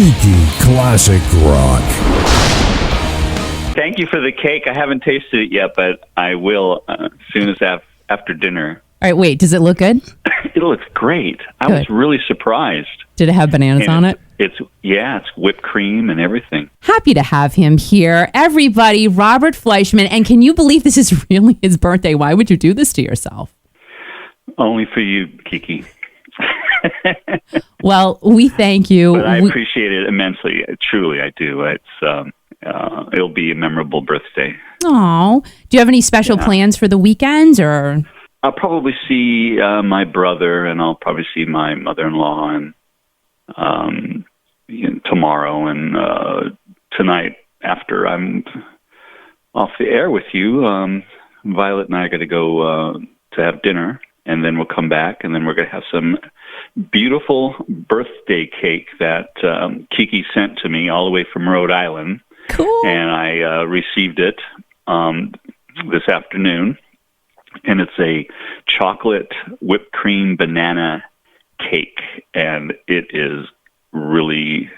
Kiki Classic Rock. Thank you for the cake. I haven't tasted it yet, but I will as soon as after dinner. All right, wait, does it look good? It looks great. I Good. was really surprised. Did it have bananas on it? It's whipped cream and everything. Happy to have him here. Everybody, Robert FLEISCHMAN. And can you believe this is really his birthday? Why would you do this to yourself? Only for you, Kiki. Well, we thank you. But I appreciate it immensely. Truly, I do. It'll be a memorable birthday. Oh, do you have any special plans for the weekends, or? I'll probably see my brother, and I'll probably see my mother-in-law, and tomorrow and tonight after I'm off the air with you. Violet and I are going to go to have dinner, and then we'll come back, and then we're going to have some beautiful birthday cake that Kiki sent to me all the way from Rhode Island. Cool. And I received it this afternoon, and it's a chocolate whipped cream banana cake, and it is really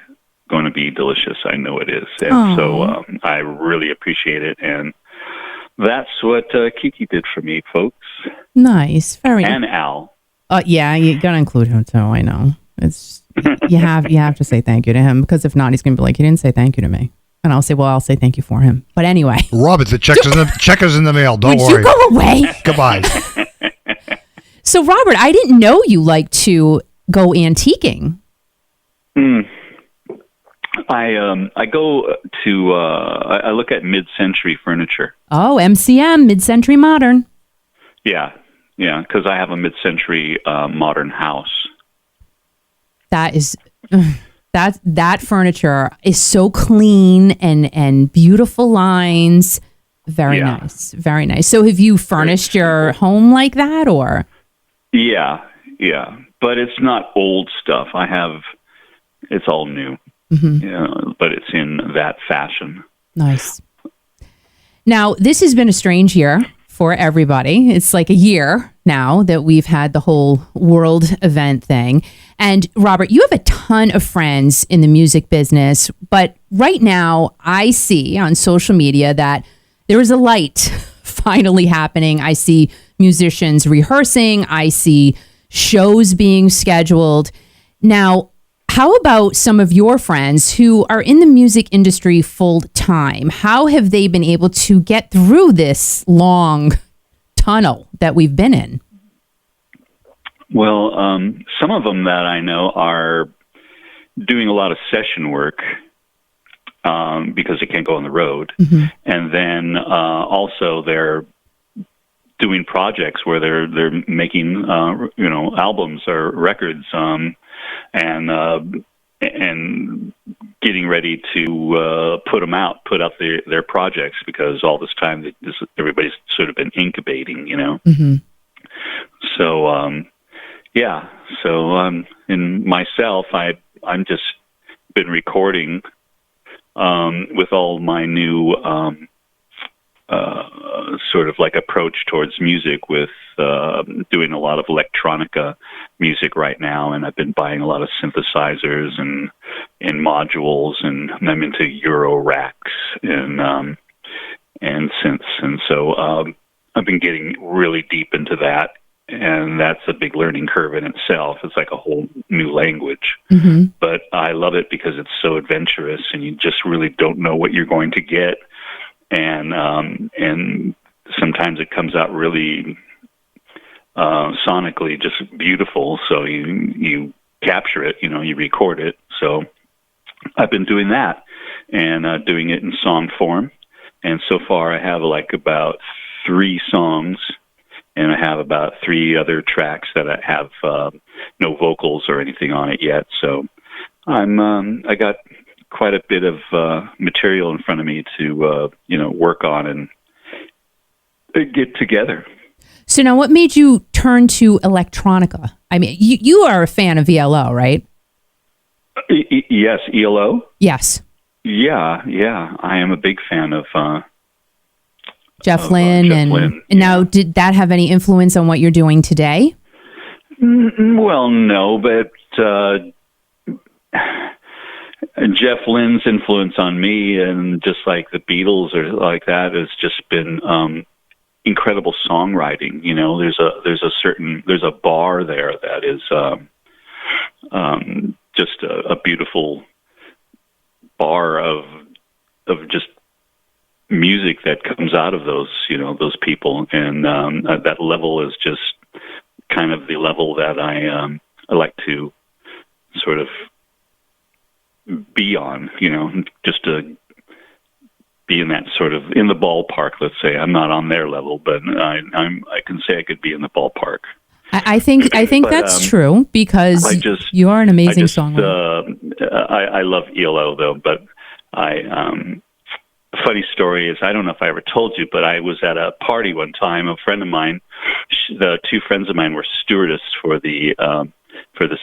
going to be delicious. I know it is. And so I really appreciate it, and that's what Kiki did for me, folks. Nice. Very nice. And Al. Yeah, you got to include him too. I know. It's you have to say thank you to him, because if not, he's going to be like, he didn't say thank you to me. And I'll say, well, I'll say thank you for him. But anyway. Robert, the check is in the mail. Don't Would worry. you go away? Goodbye. So, Robert, I didn't know you like to go antiquing. I go to I look at mid-century furniture. Oh, MCM, mid-century modern. Yeah, because I have a mid-century modern house. That is that furniture is so clean and beautiful lines. Very nice, very nice. So, have you furnished your home like that, or? Yeah, but it's not old stuff. It's all new. Mm-hmm. But it's in that fashion. Nice. Now, this has been a strange year for everybody. It's like a year now that we've had the whole world event thing. And Robert, you have a ton of friends in the music business, but right now I see on social media that there is a light finally happening. I see musicians rehearsing. I see shows being scheduled. Now, how about some of your friends who are in the music industry full time? How have they been able to get through this long tunnel that we've been in? Well, some of them that I know are doing a lot of session work because they can't go on the road. Mm-hmm. And then also they're doing projects where they're making albums or records and getting ready to put out their projects, because all this time everybody's sort of been incubating, Mm-hmm. So in myself, I'm just been recording with all my new sort of like approach towards music, with doing a lot of electronica music right now, and I've been buying a lot of synthesizers and modules, and I'm into Euro racks and synths, and so I've been getting really deep into that, and that's a big learning curve in itself. It's like a whole new language, mm-hmm. But I love it because it's so adventurous, and you just really don't know what you're going to get. And sometimes it comes out really sonically just beautiful. So you capture it, you record it. So I've been doing that and doing it in song form. And so far I have like about 3 songs, and I have about 3 other tracks that I have no vocals or anything on it yet. So I got quite a bit of material in front of me to work on and get together. So now, what made you turn to electronica? I mean, you are a fan of ELO, right? Yes, ELO? Yes. Yeah, I am a big fan of Jeff Lynne. And now, did that have any influence on what you're doing today? Well, no, but Jeff Lynne's influence on me, and just like the Beatles or like that, has just been incredible songwriting. You know, there's a bar there that is just a beautiful bar of just music that comes out of those people, and that level is just kind of the level that I like to sort of be on, just to be in that sort of in the ballpark. Let's say I'm not on their level, but I can say I could be in the ballpark. I think But, that's true, because you are an amazing songwriter. I love ELO though, but funny story is, I don't know if I ever told you, but I was at a party one time. A friend of mine, the two friends of mine were stewardess for this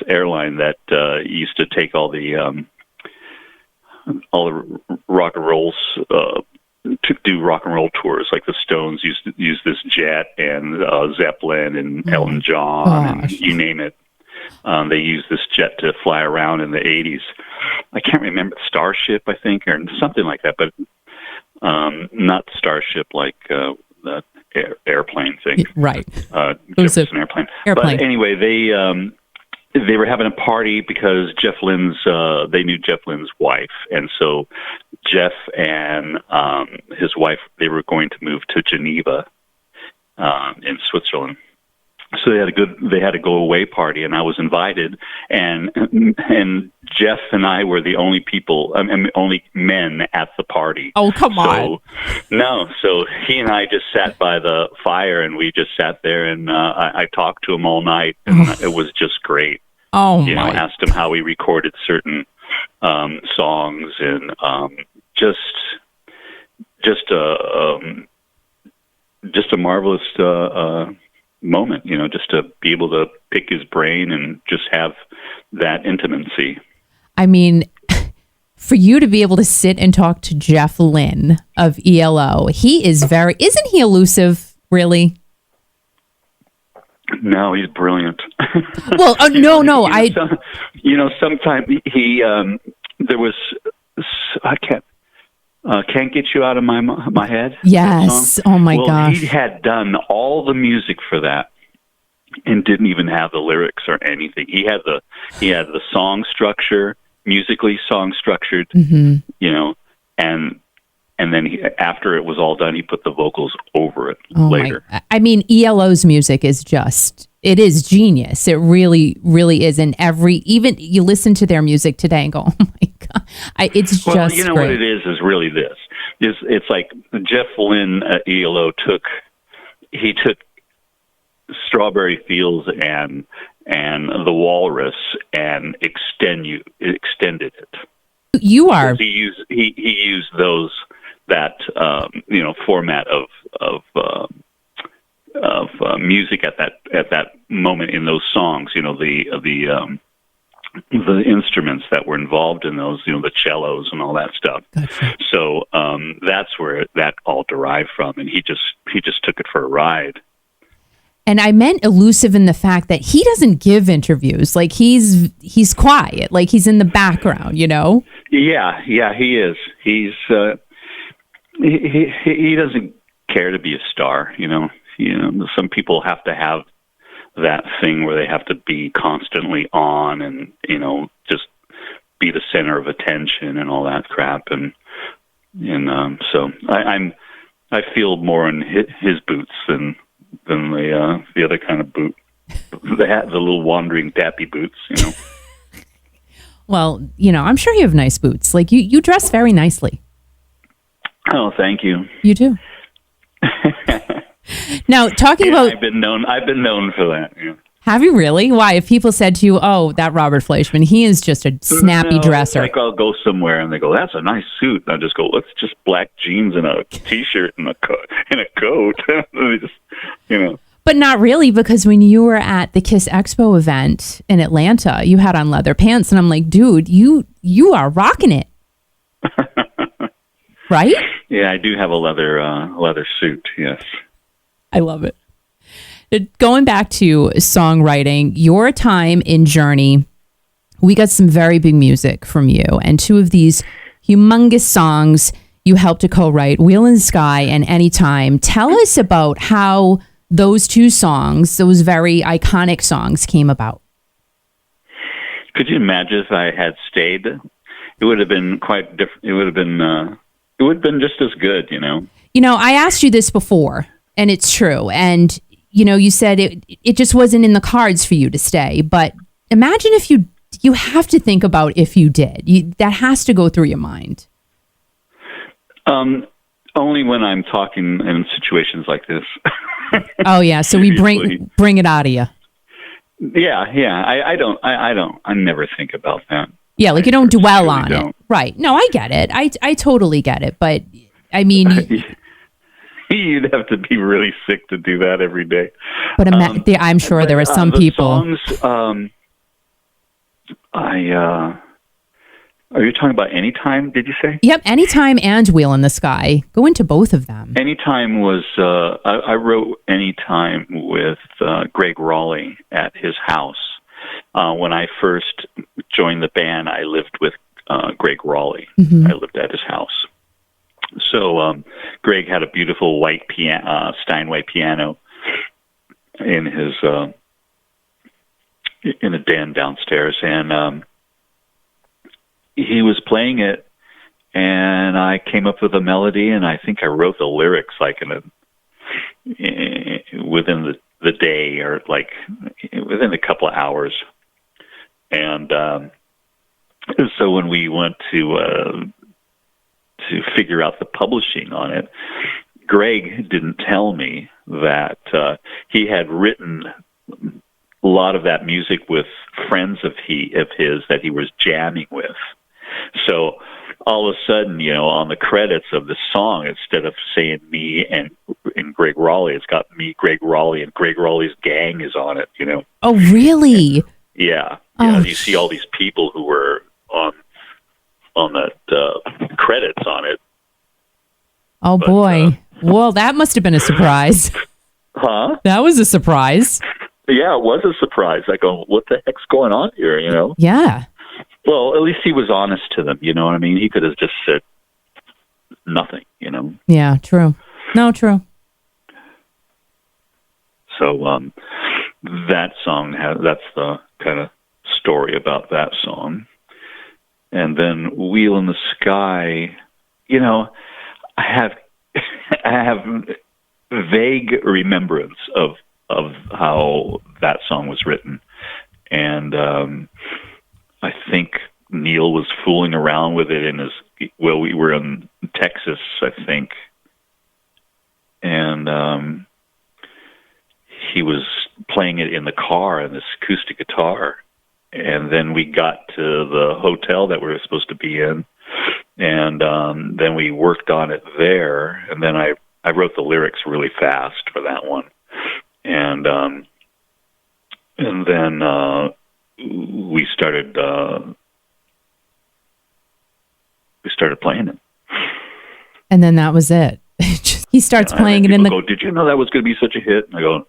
airline that used to take all the rock and rolls to do rock and roll tours. Like the Stones used to use this jet, and Zeppelin and Elton John, and you name it. They used this jet to fly around in the 80s. I can't remember, Starship, I think, or something like that, but not Starship like the airplane thing. Right. It was an airplane. But anyway, they were having a party because they knew Jeff Lynne's wife. And so Jeff and his wife, they were going to move to Geneva in Switzerland. So they had a go away party, and I was invited, and Jeff and I were the only only men at the party. Oh, come on. So he and I just sat by the fire, and we just sat there, and I talked to him all night, and it was just great. Oh, Asked him how he recorded certain songs, and just a marvelous moment, just to be able to pick his brain and just have that intimacy. I mean, for you to be able to sit and talk to Jeff Lynne of ELO, isn't he elusive, really? No, he's brilliant. Well, sometimes there was, I can't get you out of my head. Yes. Oh my gosh. He had done all the music for that and didn't even have the lyrics or anything. He had the song structure, musically song structured, and then after it was all done, he put the vocals over it later. I mean, ELO's music is it is genius. It really, really is. And even you listen to their music today and go, oh my God, it's just great. What it is really this. It's like Jeff Lynne at ELO took Strawberry Fields and The Walrus and extended it. You are. He used that format of music at that moment in those songs. The instruments that were involved in those, the cellos and all that stuff. Gotcha. So that's where that all derived from, and he just took it for a ride. And I meant elusive in the fact that he doesn't give interviews. Like he's quiet, like he's in the background, Yeah, he is. He's he doesn't care to be a star. Some people have to have that thing where they have to be constantly on and just be the center of attention and all that crap, and so I feel more in his boots than the other kind of boot, the little wandering dappy boots. Well, I'm sure you have nice boots. Like you dress very nicely. Oh, thank you. You do. Now, talking about... I've been known for that. Yeah. Have you really? Why? If people said to you, oh, that Robert FLEISCHMAN, he is just a snappy dresser. Like I'll go somewhere and they go, that's a nice suit. And I just go, let's just black jeans and a T-shirt and a coat. But not really, because when you were at the Kiss Expo event in Atlanta, you had on leather pants. And I'm like, dude, you are rocking it. Right? Yeah, I do have a leather suit, yes. I love it. Going back to songwriting, your time in Journey we got some very big music from you, and two of these humongous songs you helped to co-write, Wheel in the Sky and Anytime. Tell us about how those two songs, those very iconic songs, came about. Could you imagine if I had stayed? It would have been quite different. It would have been just as good, you know. You know, I asked you this before, and it's true. And, you know, you said it just wasn't in the cards for you to stay. But imagine if you have to think about if you did. That has to go through your mind. Only when I'm talking in situations like this. Oh, yeah. So we bring it out of you. Yeah. I never think about that. Yeah, like you don't dwell on it. Right. No, I get it. I totally get it. But, I mean... You'd have to be really sick to do that every day. But I'm sure there are some people... Songs, are you talking about Anytime, did you say? Yep, Anytime and Wheel in the Sky. Go into both of them. Anytime was... I wrote Anytime with Greg Raleigh at his house. When I first joined the band, I lived with Greg Raleigh. Mm-hmm. I lived at his house. So Greg had a beautiful white Steinway piano in his in a den downstairs, and he was playing it, and I came up with a melody, and I think I wrote the lyrics like within the day, or like within a couple of hours. And so when we went to figure out the publishing on it, Greg didn't tell me that he had written a lot of that music with friends of his that he was jamming with. So all of a sudden, you know, on the credits of the song, instead of saying me and Greg Raleigh, it's got me, Greg Raleigh, and Greg Raleigh's gang is on it, you know. Oh, really? And, yeah. Oh. You see all these people who were on that credits on it. Oh, but, boy. Well, that must have been a surprise. Huh? That was a surprise. Yeah, it was a surprise. I go, what the heck's going on here, you know? Yeah. Well, at least he was honest to them, you know what I mean? He could have just said nothing, you know? Yeah, true. No, true. So that song, that's the kind of story about that song. And then Wheel in the Sky, you know, I have vague remembrance of how that song was written. And I think Neil was fooling around with it we were in Texas, I think. And he was playing it in the car on this acoustic guitar. And then we got to the hotel that we were supposed to be in. And then we worked on it there. And then I wrote the lyrics really fast for that one. And then we started playing it. And then that was it. He starts playing it in the... Go, did you know that was going to be such a hit? And I go,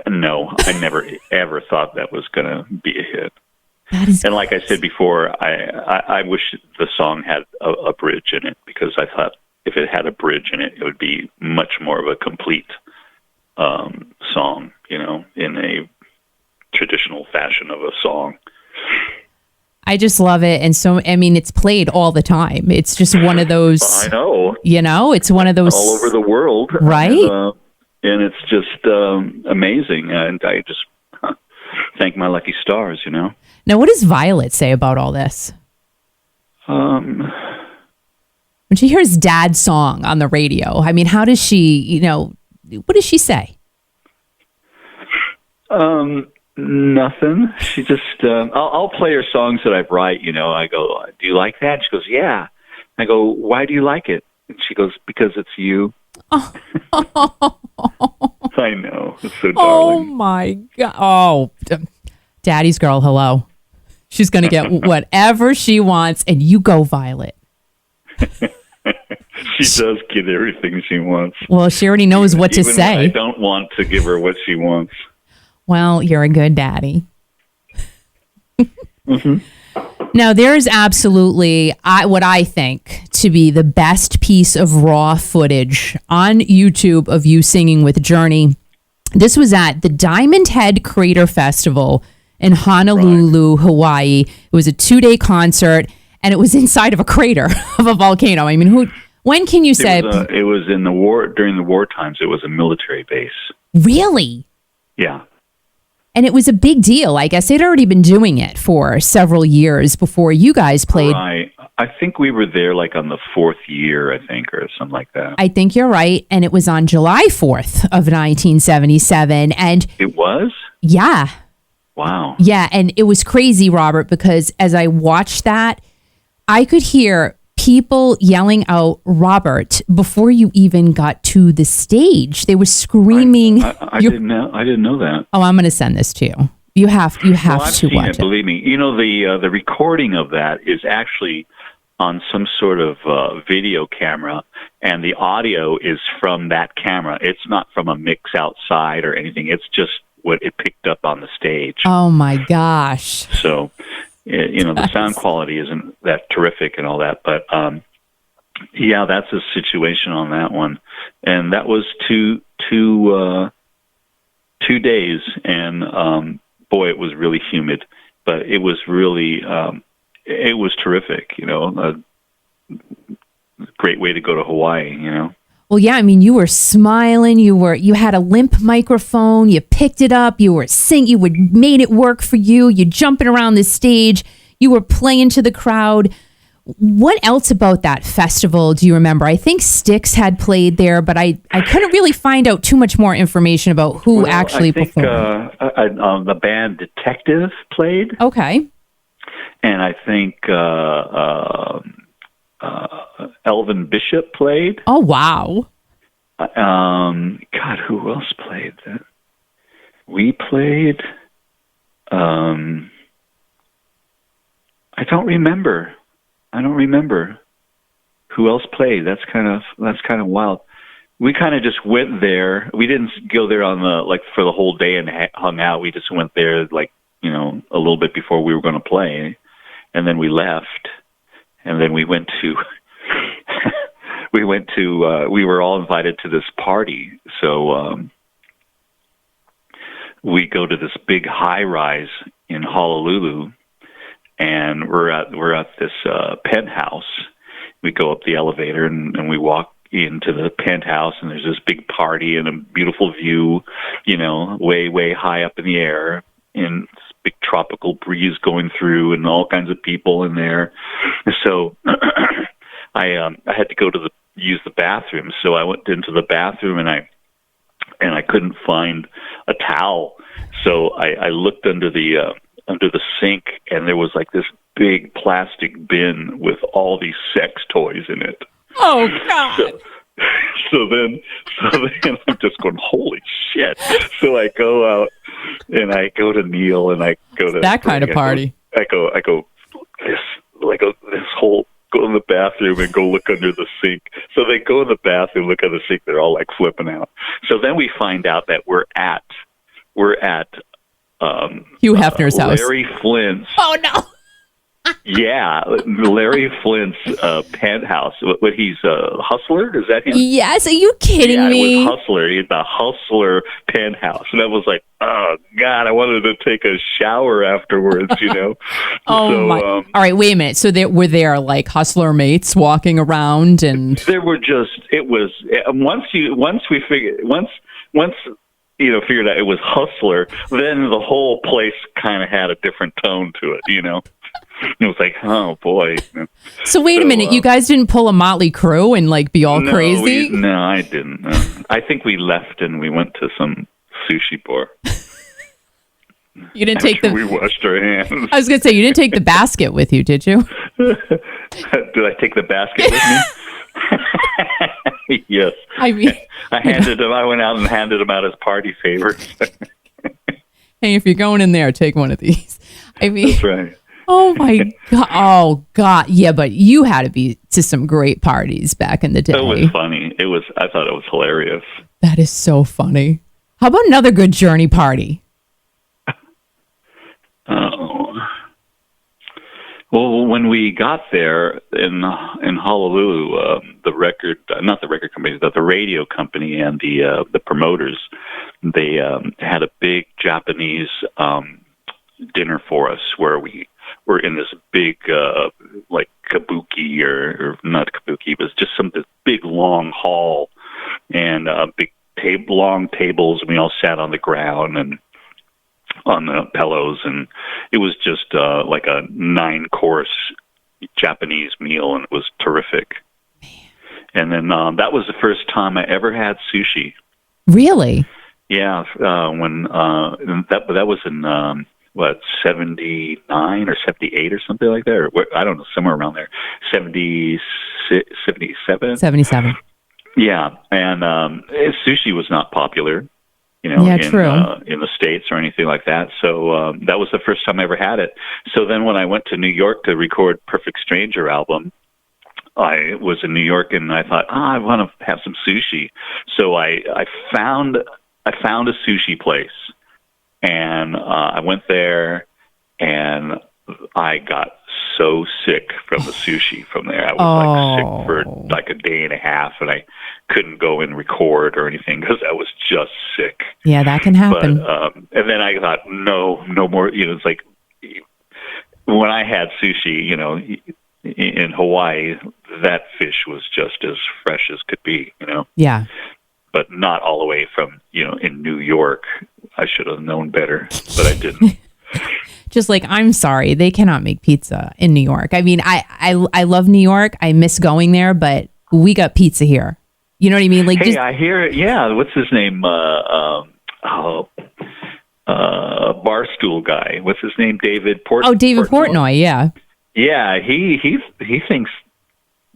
no, I never ever thought that was going to be a hit. And like I said before, I wish the song had a bridge in it, because I thought if it had a bridge in it, it would be much more of a complete song, you know, in a traditional fashion of a song. I just love it. And so, I mean, it's played all the time. It's just one of those... I know. You know, it's one of those... All over the world. Right? And it's just amazing. And I just thank my lucky stars, you know. Now, what does Violet say about all this? When she hears Dad's song on the radio, I mean, how does she, you know, what does she say? Nothing. She just, I'll play her songs that I write, you know. I go, do you like that? She goes, yeah. I go, why do you like it? And she goes, because it's you. Oh. I know. It's so darling. Oh, my God. Oh, Daddy's girl, hello. She's going to get whatever she wants, and you go, Violet. She does get everything she wants. Well, she already knows what to say. I don't want to give her what she wants. Well, you're a good daddy. Now, there's absolutely what I think to be the best piece of raw footage on YouTube of you singing with Journey. This was at the Diamond Head Crater Festival in Honolulu, Hawaii. It was a 2-day concert, and it was inside of a crater of a volcano. I mean, when can you say? It was in the war, during the war times. It was a military base. Really? Yeah. And it was a big deal. I guess they'd already been doing it for several years before you guys played. Right. I think we were there like on the 4th year, I think, or something like that. I think you're right. And it was on July 4th of 1977. And it was? Yeah. Wow. Yeah. And it was crazy, Robert, because as I watched that, I could hear people yelling out Robert before you even got to the stage. They were screaming. I didn't know that. Oh, I'm going to send this to you. You have to watch it. Believe me. You know, the recording of that is actually on some sort of video camera, and the audio is from that camera. It's not from a mix outside or anything. It's just what it picked up on the stage. Oh my gosh. So, you know, the sound quality isn't that terrific and all that, but yeah, that's a situation on that one. And that was two days, and boy, it was really humid, but it was really it was terrific. You know, a great way to go to Hawaii. You know. Well, yeah, I mean, you were smiling. You had a limp microphone. You picked it up. You were singing. You made it work for you. You jumping around the stage. You were playing to the crowd. What else about that festival do you remember? I think Styx had played there, but I couldn't really find out too much more information about who actually performed. The band Detective played. Okay. And I think Elvin Bishop played. Oh, wow. God, who else played that? We played. I don't remember who else played. That's kind of wild. We kind of just went there. We didn't go there on for the whole day and hung out. We just went there a little bit before we were going to play, and then we left. And then we went to we were all invited to this party. So we go to this big high rise in Honolulu, and we're at this penthouse. We go up the elevator and we walk into the penthouse, and there's this big party and a beautiful view, way high up in the air, and this big tropical breeze going through, and all kinds of people in there. So I had to use the bathroom. So I went into the bathroom, and I couldn't find a towel. So I looked under the sink, and there was like this big plastic bin with all these sex toys in it. Oh God. So then I'm just going, holy shit. So I go out and I go to Neil, and I go to that kind of party. I go this whole, go in the bathroom and go look under the sink. So they go in the bathroom, look at the sink, they're all like flipping out. So then we find out that we're at Hugh Hefner's house. Larry Flynt's. Oh no. Yeah, Larry Flynt's penthouse. What he's a Hustler? Is that him? Yes. Are you kidding me? It was Hustler. He had the Hustler penthouse, and I was like, oh God, I wanted to take a shower afterwards. Oh my! All right, wait a minute. So were there like Hustler mates walking around, and there were just. It was once we figured out it was Hustler, then the whole place kind of had a different tone to it. It was like, oh boy. So wait a minute, you guys didn't pull a Motley Crue and like be all crazy? No, I didn't. No. I think we left and we went to some sushi bar. You didn't take we washed our hands. I was going to say, you didn't take the basket with you, did you? Did I take the basket with me? Yes. I mean, I went out and handed him out as party favors. Hey, if you're going in there, take one of these. I mean, that's right. Oh my God. Oh God. Yeah, but you had to be to some great parties back in the day. It was funny. I thought it was hilarious. That is so funny. How about another good Journey party? Oh. Well, when we got there in Honolulu, not the record company, but the radio company and the promoters, they had a big Japanese dinner for us where we were in this big like kabuki or not kabuki, but just this big long hall and big long tables, and we all sat on the ground and on the pillows, and it was just like a 9-course Japanese meal, and it was terrific. And then that was the first time I ever had sushi. Really? Yeah, when that was in 79 or 78 or something like that, or I don't know, somewhere around there, 77. 77. Yeah, and sushi was not popular, in the States or anything like that. So that was the first time I ever had it. So then when I went to New York to record Perfect Stranger album, I was in New York and I thought, I want to have some sushi. So I found a sushi place, and I went there, and I got so sick from the sushi from there. I was sick for like a day and a half, and I couldn't go and record or anything because I was just sick. Yeah, that can happen. But, and then I thought, no more. It's like when I had sushi, in Hawaii, that fish was just as fresh as could be. Yeah. But not all the way from in New York. I should have known better, but I didn't. Just like, I'm sorry, they cannot make pizza in New York. I mean, I love New York. I miss going there, but we got pizza here. You know what I mean? Like, hey, I hear it. Yeah, what's his name? Barstool guy. What's his name? David Portnoy. Oh, David Portnoy. Yeah. Yeah, he thinks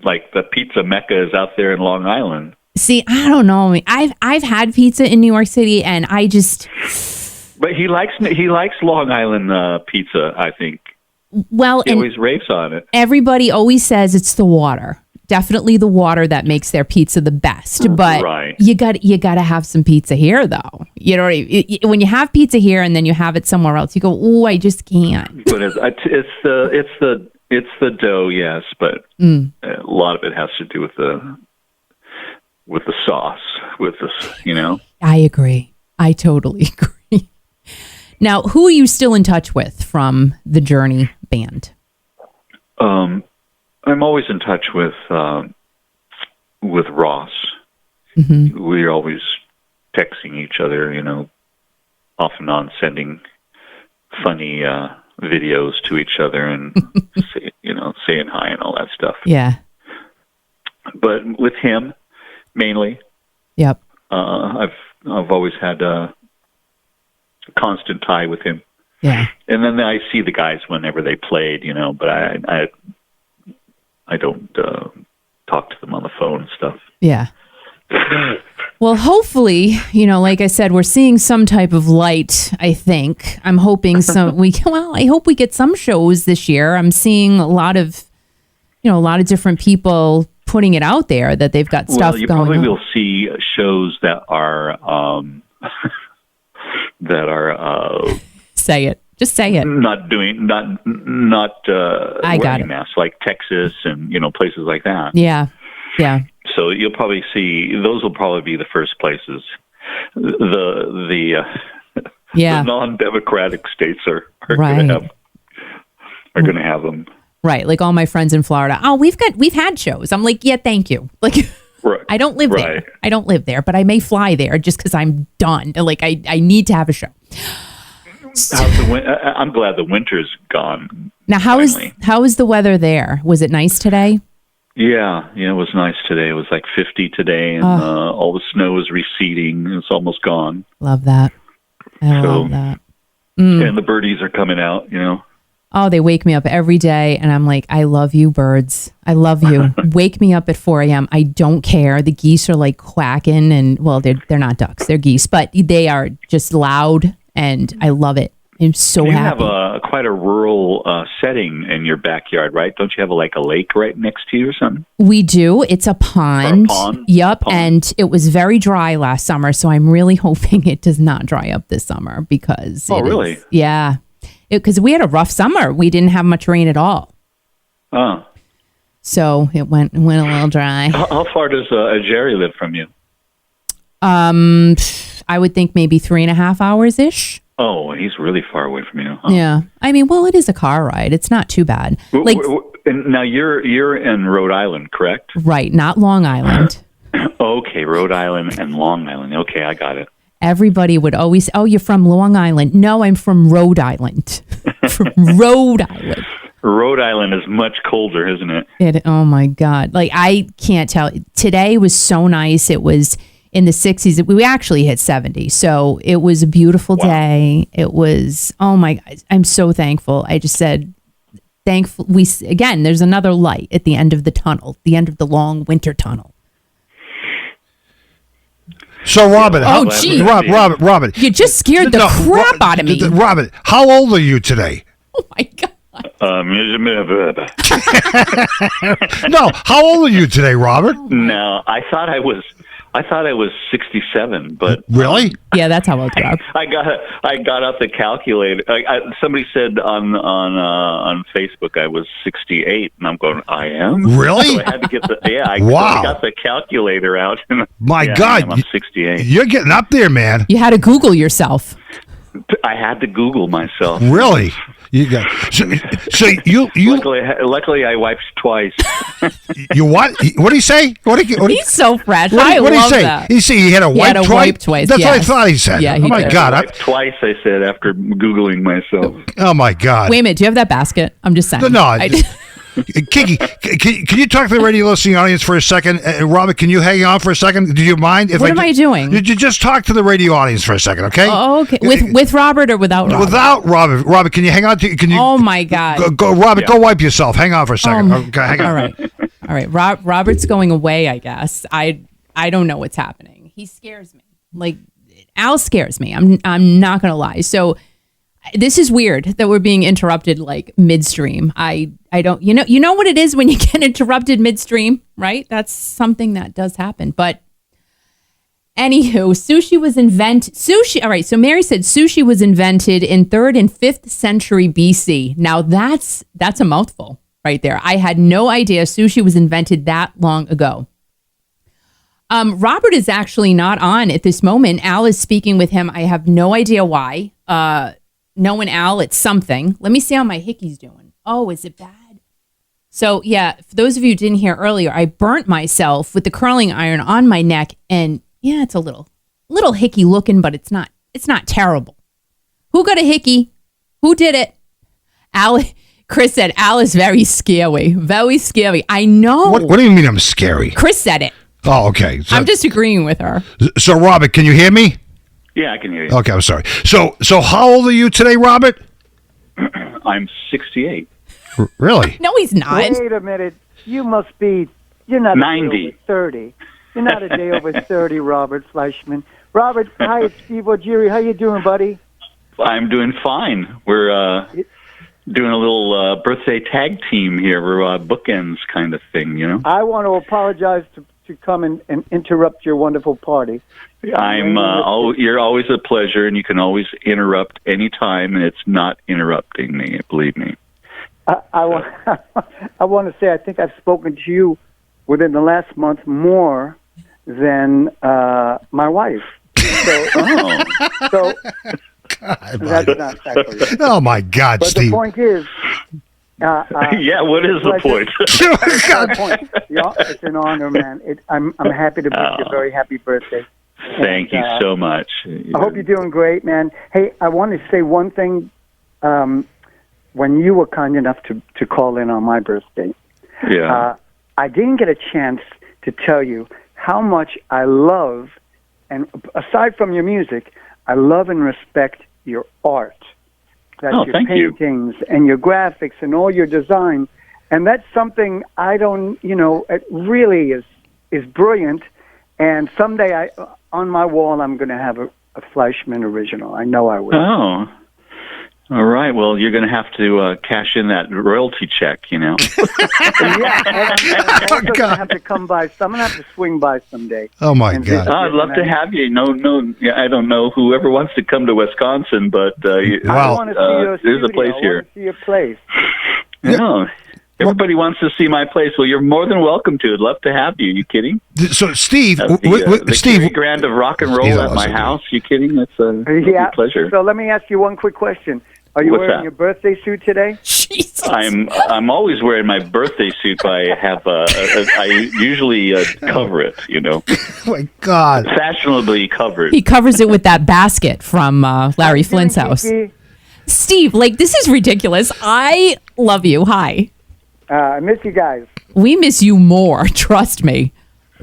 like the pizza mecca is out there in Long Island. See, I don't know. I've had pizza in New York City, and I just. But he likes Long Island pizza, I think. Well, he always raves on it. Everybody always says it's the water. Definitely the water that makes their pizza the best. But right. you got to have some pizza here, though. You know what I mean? When you have pizza here and then you have it somewhere else, you go, "Oh, I just can't." But it's the dough, yes, but a lot of it has to do with the sauce, with this, I agree. I totally agree. Now, who are you still in touch with from the Journey band? I'm always in touch with Ross. Mm-hmm. We're always texting each other, off and on, sending funny videos to each other and saying hi and all that stuff. Yeah. But with him, mainly. Yep. I've always had a constant tie with him. Yeah. And then I see the guys whenever they played, but I don't talk to them on the phone and stuff. Yeah. Well, hopefully, like I said, we're seeing some type of light, I think. I'm hoping I hope we get some shows this year. I'm seeing a lot of different people putting it out there that they've got stuff going on. Well, you probably will see shows that are say it. Just say it. Not wearing masks, like Texas and places like that. Yeah. Yeah. So you'll probably see those will probably be the first places. The non-democratic states are right. going to have them. Right, like all my friends in Florida. Oh, we've had shows. I'm like, yeah, thank you. Like, right. I don't live there. I don't live there, but I may fly there just because I'm done. Like, I need to have a show. I'm glad the winter's gone. Now, how is the weather there? Was it nice today? Yeah, it was nice today. It was like 50 today, and all the snow is receding. It's almost gone. Love that. I love that. And the birdies are coming out, Oh, they wake me up every day, and I'm like, I love you, birds. I love you. Wake me up at 4 a.m. I don't care. The geese are like quacking, and well, they're not ducks, they're geese, but they are just loud, and I love it. I'm so happy. You have quite a rural setting in your backyard, right? Don't you have a lake right next to you or something? We do. It's a pond. Or a pond? Yep. And it was very dry last summer, so I'm really hoping it does not dry up this summer because really? Yeah. Because we had a rough summer. We didn't have much rain at all. Oh. So it went a little dry. How far does Jerry live from you? I would think maybe 3.5 hours ish. Oh, he's really far away from you. Huh? Yeah. I mean, well, it is a car ride. It's not too bad. Like, And now you're in Rhode Island, correct? right, not Long Island. Okay, Rhode Island and Long Island. Okay, I got it. Everybody would always, oh, you're from Long Island. No, I'm from Rhode Island. From Rhode Island. Rhode Island is much colder, isn't it? Oh my God. Like, I can't tell. Today was so nice. It was in the 60s. We actually hit 70. So it was a beautiful day. It was, oh my God. I'm so thankful. I just said, thankful. Again, there's another light at the end of the tunnel, the end of the long winter tunnel. So, Robin, gee. Robin, You just scared the crap out of me. Robin, how old are you today? Oh my God. No, how old are you today, Robert? No, I thought I was 67, but Really? Yeah, that's how old you are. I got out the calculator. Somebody said on Facebook I was 68, and I'm going, I am. Really? So I had to get I got the calculator out. My God, I'm 68. You're getting up there, man. You had to Google yourself. I had to Google myself. Really? You got so you Luckily, I wiped twice. you what? What did he say? He's so fresh. What I did he love say? that. He said he had a wipe twice. Wipe twice. That's what I yes. thought he said. Yeah, oh my did. God! Twice, I said after Googling myself. Oh my God! Wait a minute. Do you have that basket? I'm just saying. No. Kiki, can you talk to the radio listening audience for a second? Robert, can you hang on for a second? Do you mind? What am I doing? You just talk to the radio audience for a second, okay? Oh, okay. With Robert or without Robert? Without Robert. Robert, can you hang on? Can you? Oh my God. Go Robert, go wipe yourself. Hang on for a second. Okay, hang on. All right. Robert's going away, I guess. I don't know what's happening. He scares me. Like, Al scares me. I'm not going to lie. So this is weird that we're being interrupted like midstream. I don't, you know what it is when you get interrupted midstream, right? That's something that does happen. But anywho, sushi. All right. So Mary said sushi was invented in 3rd and 5th century BC. Now that's a mouthful right there. I had no idea sushi was invented that long ago. Robert is actually not on at this moment. Al is speaking with him. I have no idea why. Knowing Al, it's something. Let me see how my hickey's doing. Oh, is it bad? So yeah, for those of you who didn't hear earlier, I burnt myself with the curling iron on my neck, and yeah, it's a little hickey looking, but it's not terrible. Who got a hickey? Who did it? Al. Chris said Al is very scary. Very scary. I know. What do you mean I'm scary? Chris said it. Oh, okay. So, I'm just agreeing with her. So, Robert, can you hear me? Yeah, I can hear you. Okay, I'm sorry. So how old are you today, Robert? I'm 68. Really? No, he's not. Wait a minute. You must be. You're not 90. a day over 30. You're not a day over 30, Robert FLEISCHMAN. Robert, hi, it's Steve O'Geary. How you doing, buddy? I'm doing fine. We're doing a little birthday tag team here. We're bookends kind of thing, you know. I want to apologize to come and interrupt your wonderful party. You're always a pleasure, and you can always interrupt anytime, and it's not interrupting me, believe me. I want to say I think I've spoken to you within the last month more than my wife. So that's not actually. Oh my God, but Steve! The point is. Yeah, what is the point? It's an honor, man. I'm happy to wish you a very happy birthday. Thank you so much. I hope you're doing great, man. Hey, I want to say one thing. When you were kind enough to call in on my birthday, I didn't get a chance to tell you how much I love, and aside from your music, I love and respect your art. That's your paintings and your graphics and all your design. And that's something I don't, it really is brilliant. And someday on my wall, I'm going to have a FLEISCHMAN original. I know I will. Oh, all right. Well, you're going to have to cash in that royalty check, Yeah, and I'm also going to have to come by. So I'm going to have to swing by someday. Oh, my God. I'd love to have you. No, I don't know whoever wants to come to Wisconsin, but I want to see your there's a place I here. want to see your place. Yeah. Everybody wants to see my place. Well, you're more than welcome to. I'd love to have you. You kidding? So, Steve, the Steve, Cary Grant of rock and roll at my house. You kidding? That's a pleasure. So let me ask you one quick question. Are you wearing your birthday suit today? Jesus. I'm always wearing my birthday suit, but I usually cover it. Oh my God! Fashionably covered. He covers it with that basket from Larry Flynt's house. Kiki? Steve, this is ridiculous. I love you. Hi. I miss you guys. We miss you more. Trust me,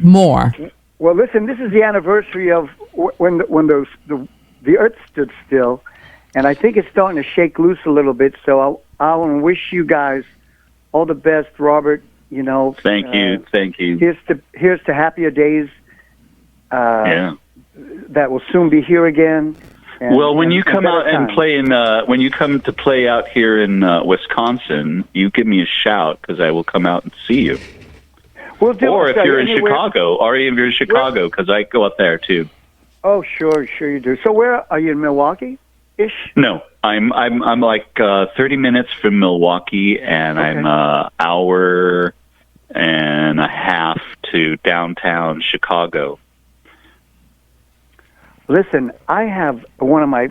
more. Well, listen, this is the anniversary of when the earth stood still, and I think it's starting to shake loose a little bit. So I want to wish you guys all the best, Robert. Thank you. Here's to happier days. That will soon be here again. When you come out and play when you come to play out here in Wisconsin, you give me a shout because I will come out and see you. We'll do. Or if you're in Chicago, because I go up there too. Oh, sure you do. So where are you, in Milwaukee-ish? No, I'm like 30 minutes from Milwaukee, and I'm an hour and a half to downtown Chicago. Listen, I have I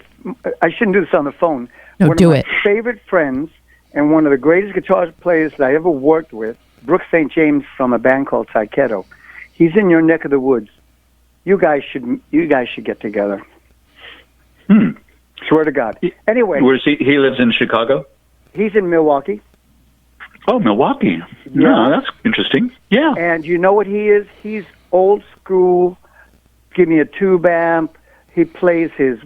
shouldn't do this on the phone. No, one do of it. my favorite friends and one of the greatest guitar players that I ever worked with, Brooks St. James from a band called Psycheto. He's in your neck of the woods. You guys should get together. Swear to God. Anyway. Where's he? He lives in Chicago? He's in Milwaukee. Oh, Milwaukee. Yeah. No, that's interesting. Yeah. And you know what he is? He's old school. Give me a tube amp. He plays his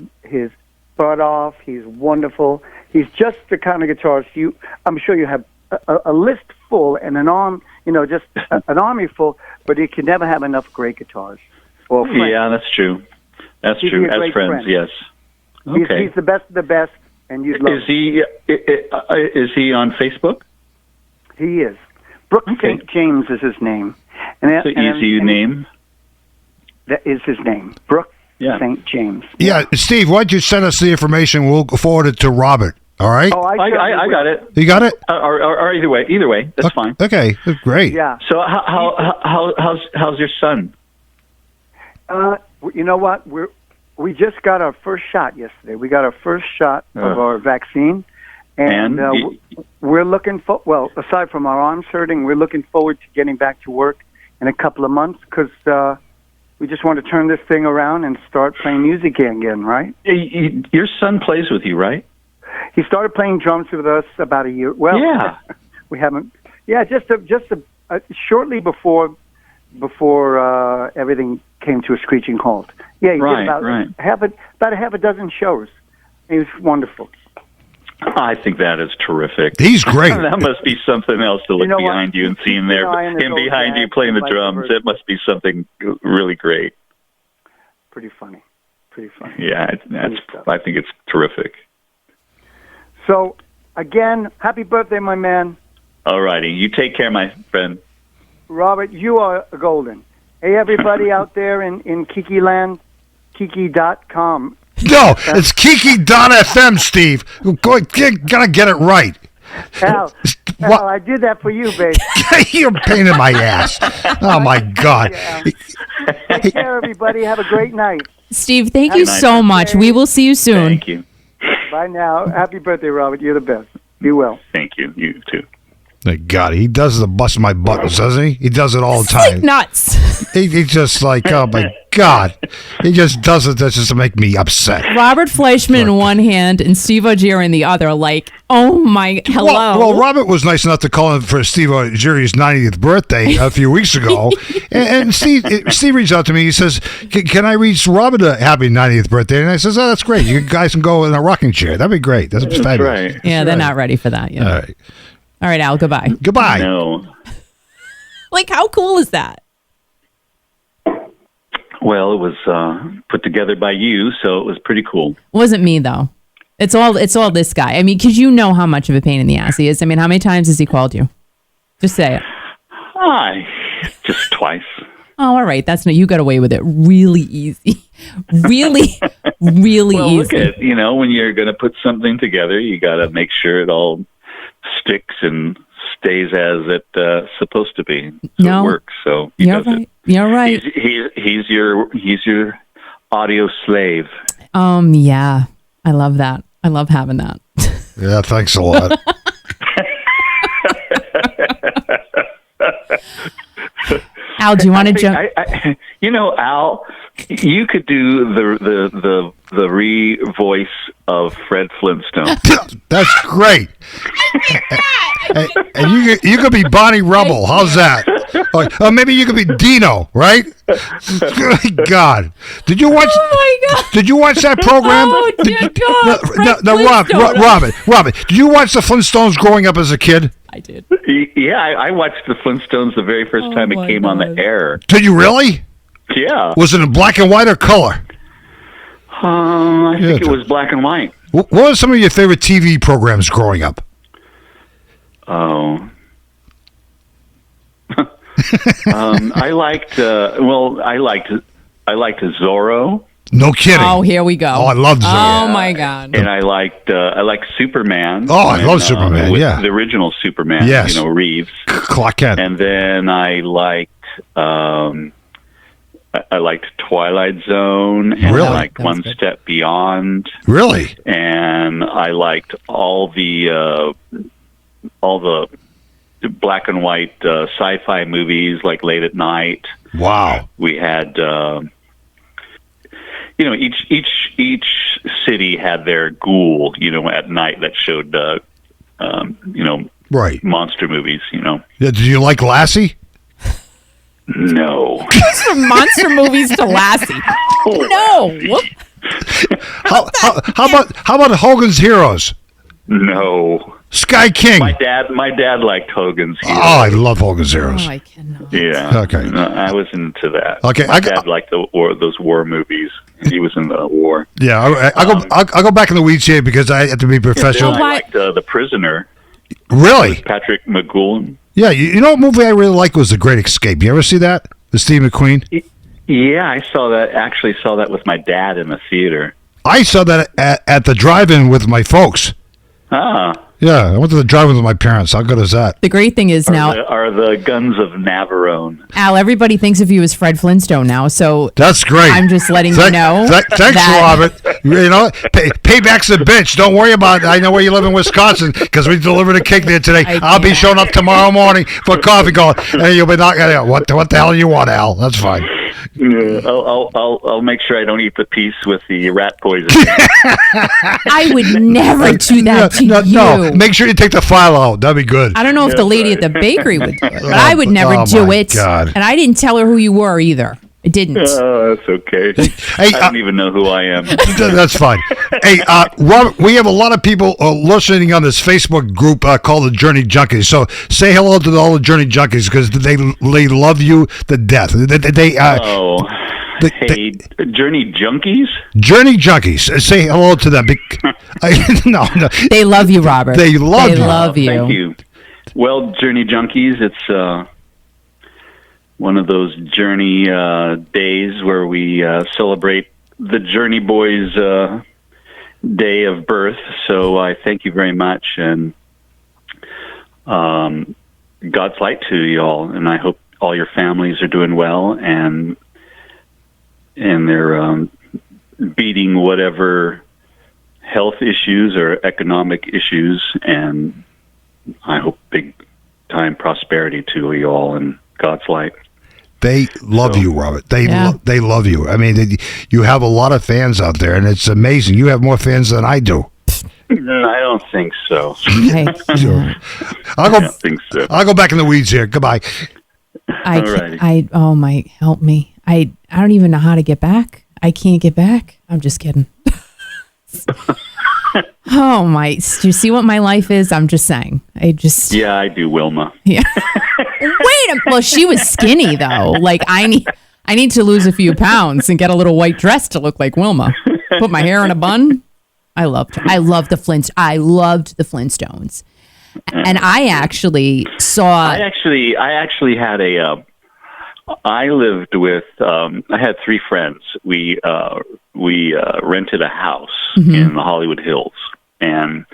butt off. He's wonderful. He's just the kind of guitarist I'm sure you have a list full and an army full, but you can never have enough great guitars. Or friends. Yeah, that's true. That's true. As friends, yes. Okay. He's the best of the best, and you'd love him. Is he on Facebook? He is. Brooks St. James is his name. It's an easy name. That is his name. Brooks St. James. Yeah, Steve, why don't you send us the information? We'll forward it to Robert. All right? Oh, I got it. You got it? Or either way, that's fine. Okay, great. Yeah. So how's your son? You know what? We just got our first shot yesterday. We got our first shot of our vaccine, and we're looking for. Well, aside from our arms hurting, we're looking forward to getting back to work in a couple of months because we just want to turn this thing around and start playing music again. Right? Your son plays with you, right? He started playing drums with us about a year. Well, we haven't. Yeah, just shortly before everything came to a screeching halt. Yeah, he did about a half a dozen shows. He was wonderful. I think that is terrific. He's great. That must be something else to look behind you and see him there, him behind you playing the drums. It must be something really great. Pretty funny. Yeah, I think it's terrific. So, again, happy birthday, my man. All righty. You take care, my friend. Robert, you are golden. Hey, everybody out there in Kiki land, Kiki.com. No, it's Kiki.fm, Steve. Gotta get it right. Al, I did that for you, babe. You're a pain in my ass. Oh, my God. Take care, everybody. Have a great night. Steve, thank you so much. We will see you soon. Thank you. Bye now. Happy birthday, Robert. You're the best. Be well. Thank you. You too. Thank God, he does the bust my buttons, doesn't he? He does it all the time. Like nuts. He's just like, oh my God, he just does it just to make me upset. Robert Fleischman in one hand and Steve Ogier in the other. Like, oh my, hello. Well, Robert was nice enough to call him for Steve Ogier's 90th birthday a few weeks ago, and Steve reached out to me. He says, "Can I reach Robert a happy 90th birthday?" And I says, "Oh, that's great. You guys can go in a rocking chair. That'd be great. That's fabulous." Right. Yeah, they're not ready for that yet. All right. All right, Al, goodbye. Goodbye. No. Like, how cool is that? Well, it was put together by you, so it was pretty cool. It wasn't me, though. It's all this guy. I mean, because you know how much of a pain in the ass he is. I mean, how many times has he called you? Just say it. Just twice. Oh, all right. You got away with it really easy. Really, really well, easy. Look at, when you're going to put something together, you got to make sure it all sticks and stays as it's supposed to be. So No. it works. So he You're does right. it. You're right. He's your audio slave. Yeah. I love that. I love having that. Yeah, thanks a lot. Al, do you want to jump? Al, you could do the re-voice of Fred Flintstone. That's great. And you could be Bonnie Rubble. How's that? Maybe you could be Dino, right? Good God! Did you watch? Oh my God! Did you watch that program? Oh dear God! Robin, did you watch the Flintstones growing up as a kid? I did. Yeah, I watched the Flintstones the very first time it came on the air. Did you really? Yeah. Was it in black and white or color? I think it was black and white. What were some of your favorite TV programs growing up? Oh. I liked Zorro. No kidding. Oh, here we go. Oh, I loved Zorro. Oh my God. And I liked Superman. Oh, I love Superman, yeah. The original Superman, Yes. Reeves. Clark Kent. And then I liked Twilight Zone, and Really? I liked One Step Beyond, Really? and I liked all the black and white sci-fi movies like Late at Night. Wow. We had each city had their ghoul, at night that showed Right. monster movies, Yeah, did you like Lassie? No. From monster movies to Lassie. No. Whoop. How about Hogan's Heroes? No. Sky King. My dad liked Hogan's Heroes. Oh, I love Hogan's Heroes. Oh, I cannot. Yeah. Okay. No, I was into that. Okay, My dad liked those war movies. He was in the war. Yeah, I'll go back in the weeds here because I have to be professional. I liked The Prisoner. Really? Patrick McGowan. Yeah, you know what movie I really liked was The Great Escape. You ever see that? The Steve McQueen? Yeah, I saw that. Actually, saw that with my dad in the theater. I saw that at the drive-in with my folks. Ah. Yeah, I went to the drive-in with my parents. How good is that? The great thing is are the Guns of Navarone. Al, everybody thinks of you as Fred Flintstone now, so That's great. I'm just letting you know. Thanks, Robert. You know, payback's a bitch. Don't worry about it. I know where you live in Wisconsin because we delivered a cake there today. I'll be showing up tomorrow morning for coffee going, hey, you'll be knocking out. What the hell you want, Al? That's fine. Yeah, I'll make sure I don't eat the piece with the rat poison. I would never do that to you. No, make sure you take the file out. That'd be good. I don't know if the lady at the bakery would do it, but I would never do my it. God. And I didn't tell her who you were either. I didn't. Oh, that's okay. Hey, I don't even know who I am. That's fine. Hey, Robert, we have a lot of people listening on this Facebook group called the Journey Junkies. So say hello to all the Journey Junkies because they love you to death. Hey, Journey Junkies? Journey Junkies. Say hello to them. No. They love you, Robert. They love you. Love you. Thank you. Well, Journey Junkies, it's one of those Journey days where we celebrate the Journey Boys' day of birth. So I thank you very much, and God's light to you all. And I hope all your families are doing well, and they're beating whatever health issues or economic issues. And I hope big time prosperity to you all, and God's light. They love you, Robert. They love you. I mean, you have a lot of fans out there, and it's amazing. You have more fans than I do. I don't think so. Sure. I don't think so. I'll go back in the weeds here. Goodbye. Oh my, help me. I don't even know how to get back. I can't get back. I'm just kidding. Oh my, do you see what my life is? I'm just saying. Yeah, I do, Wilma. Yeah. Well, she was skinny though. Like I need to lose a few pounds and get a little white dress to look like Wilma. Put my hair in a bun. I loved the Flintstones. I loved the Flintstones. And I actually saw. I actually had I lived with. I had three friends. We rented a house in the Hollywood Hills, and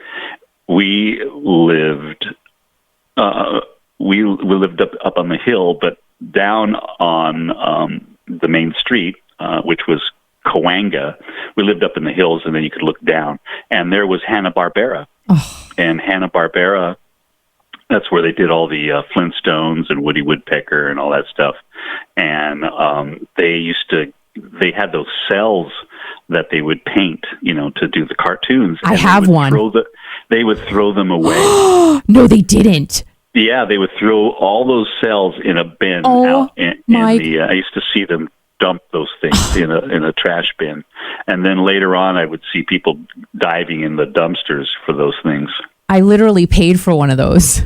we lived we lived up on the hill, but down on the main street, which was Cahuenga. We lived up in the hills, and then you could look down, and there was Hanna-Barbera. Oh. And Hanna-Barbera, that's where they did all the Flintstones and Woody Woodpecker and all that stuff. And they had those cells that they would paint, to do the cartoons. I have one. They would throw them away. No, they didn't. Yeah, they would throw all those cells in a bin out I used to see them dump those things in a trash bin. And then later on, I would see people diving in the dumpsters for those things. I literally paid for one of those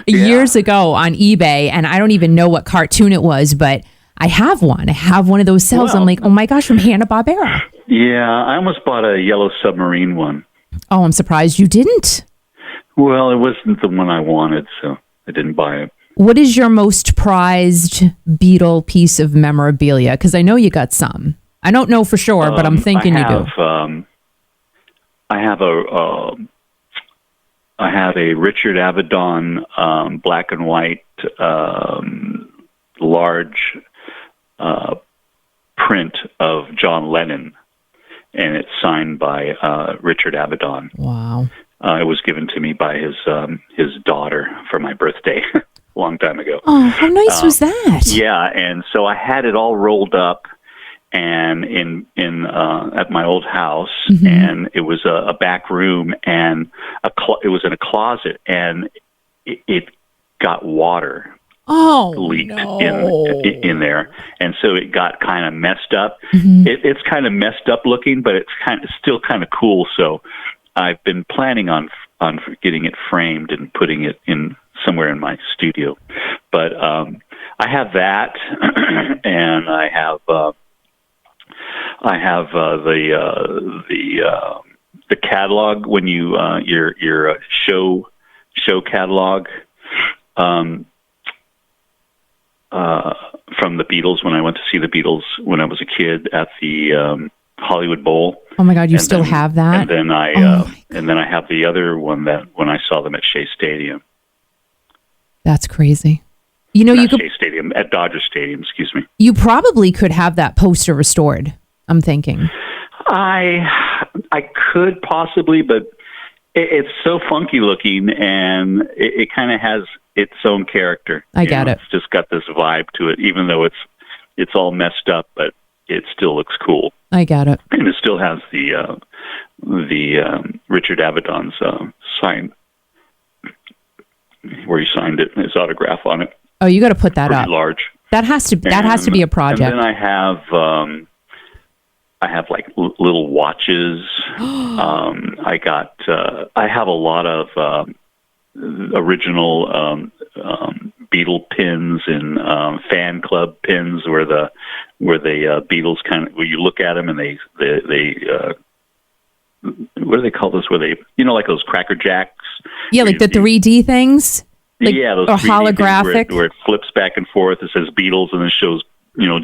years ago on eBay, and I don't even know what cartoon it was, but I have one. I have one of those cells. Well, I'm like, oh my gosh, from Hanna-Barbera. Yeah, I almost bought a Yellow Submarine one. Oh, I'm surprised you didn't. Well, it wasn't the one I wanted, so I didn't buy it. What is your most prized Beetle piece of memorabilia? Because I know you got some. I don't know for sure, but I'm thinking you do. I have a Richard Avedon black and white large print of John Lennon, and it's signed by Richard Avedon. Wow. It was given to me by his daughter for my birthday a long time ago. Oh, how nice was that? Yeah, and so I had it all rolled up and in at my old house, and it was a back room, and it was in a closet, and it got water leaked in there, and so it got kind of messed up. It's kind of messed up looking, but it's still kind of cool. So I've been planning on getting it framed and putting it in somewhere in my studio. But I have that, and I have the catalog when you your show catalog from the Beatles, when I went to see the Beatles when I was a kid at the Hollywood Bowl. Oh my God, you still have that? And then I have the other one that when I saw them at Shea Stadium. That's crazy. You could Shea Stadium, at Dodger Stadium, excuse me. You probably could have that poster restored, I'm thinking. I could possibly, but it's so funky looking, and it kind of has its own character. I get it. It's just got this vibe to it, even though it's all messed up, but it still looks cool. I get it. And it still has the Richard Avedon's sign, where he signed it, his autograph on it. Oh, you got to put that Pretty up. large. That has to be a project. And then I have like little watches. I have a lot of original Beatle pins and fan club pins where the Beatles where you look at them and they what do they call this? Where they like those Cracker Jacks? Yeah, like the 3D things. Those or holographic, where it flips back and forth. It says Beatles and it shows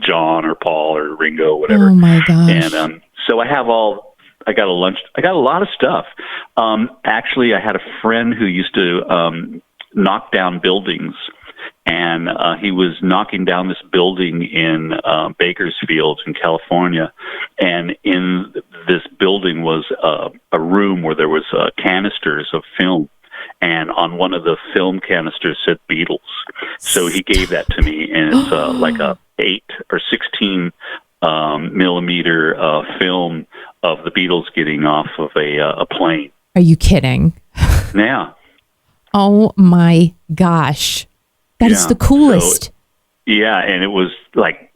John or Paul or Ringo, whatever. Oh my gosh! And so I got a lot of stuff. Actually, I had a friend who used to knock down buildings, and he was knocking down this building in Bakersfield in California, and in this building was a room where there was canisters of film. And on one of the film canisters said Beatles. So he gave that to me, and it's like a 8 or 16 millimeter film of the Beatles getting off of a plane. Are you kidding? Yeah. Oh my gosh. That is the coolest. So, yeah, and it was like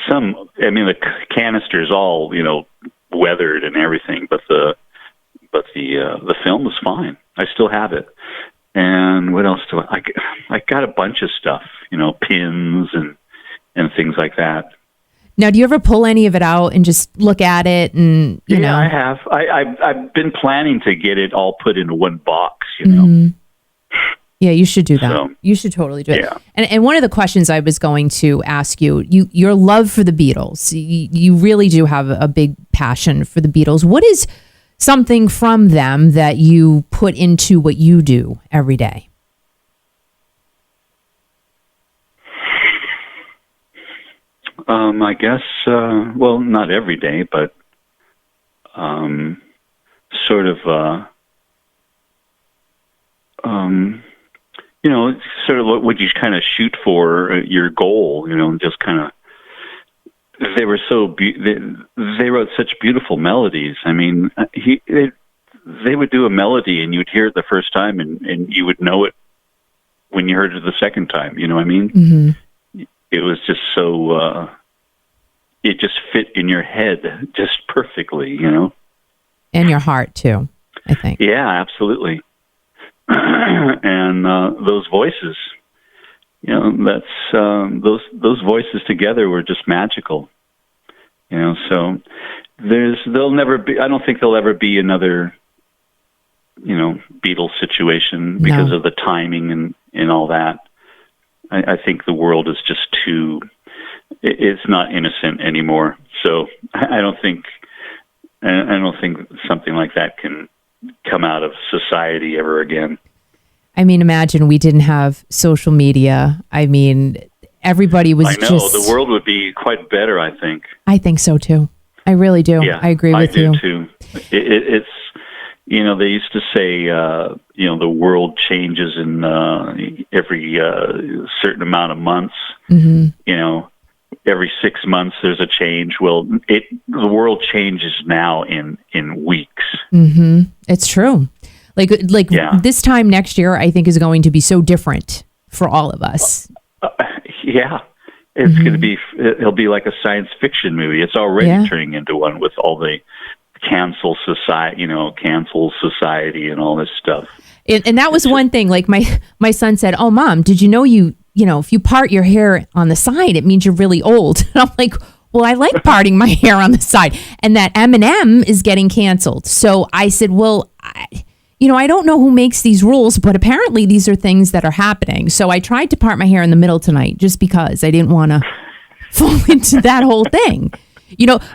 the canister's all, weathered and everything, but the film was fine. I still have it. And what else do I got a bunch of stuff, pins and things like that. Now, do you ever pull any of it out and just look at it and, you know? Yeah, I have. I've been planning to get it all put into one box, Yeah, you should do that. So, you should totally do it. Yeah. And one of the questions I was going to ask you, your love for the Beatles, you really do have a big passion for the Beatles. What is something from them that you put into what you do every day? I guess, well, not every day, but sort of, sort of what would you kind of shoot for your goal, just kind of, they were so, they wrote such beautiful melodies. I mean, they would do a melody and you'd hear it the first time and you would know it when you heard it the second time, you know what I mean? Mm-hmm. It was just so, it just fit in your head just perfectly, And your heart too, I think. Yeah, absolutely. And those voices, that's those voices together were just magical. So there'll never be. I don't think there'll ever be another, Beatles situation because of the timing and all that. I think the world is just too. It's not innocent anymore. So I don't think something like that can come out of society ever again. I mean, imagine we didn't have social media. I mean, everybody was the world would be quite better, I think. I think so too. I really do. Yeah, I agree with you. I do too. It's, they used to say, the world changes in every certain amount of months. Mm-hmm. Every 6 months there's a change. Well, the world changes now in weeks. Mm-hmm. It's true. This time next year, I think is going to be so different for all of us. It's going to be. It'll be like a science fiction movie. It's already turning into one with all the cancel society, and all this stuff. And that was one thing. Like my son said, "Oh, Mom, did you know if you part your hair on the side, it means you're really old." And I'm like, well, I like parting my hair on the side. And that Eminem is getting canceled. So I said, well, I don't know who makes these rules, but apparently these are things that are happening. So I tried to part my hair in the middle tonight just because I didn't want to fall into that whole thing.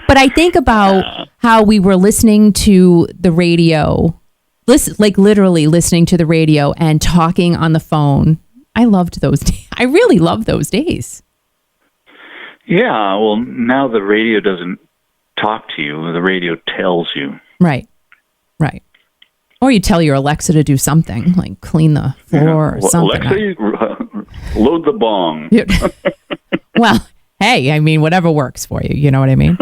But I think about how we were listening to the radio, literally listening to the radio and talking on the phone. I loved those days. I really loved those days. Yeah, well, now the radio doesn't talk to you. The radio tells you. Right. Or you tell your Alexa to do something, like clean the floor or something. Alexa, load the bong. Well, hey, I mean, whatever works for you. You know what I mean?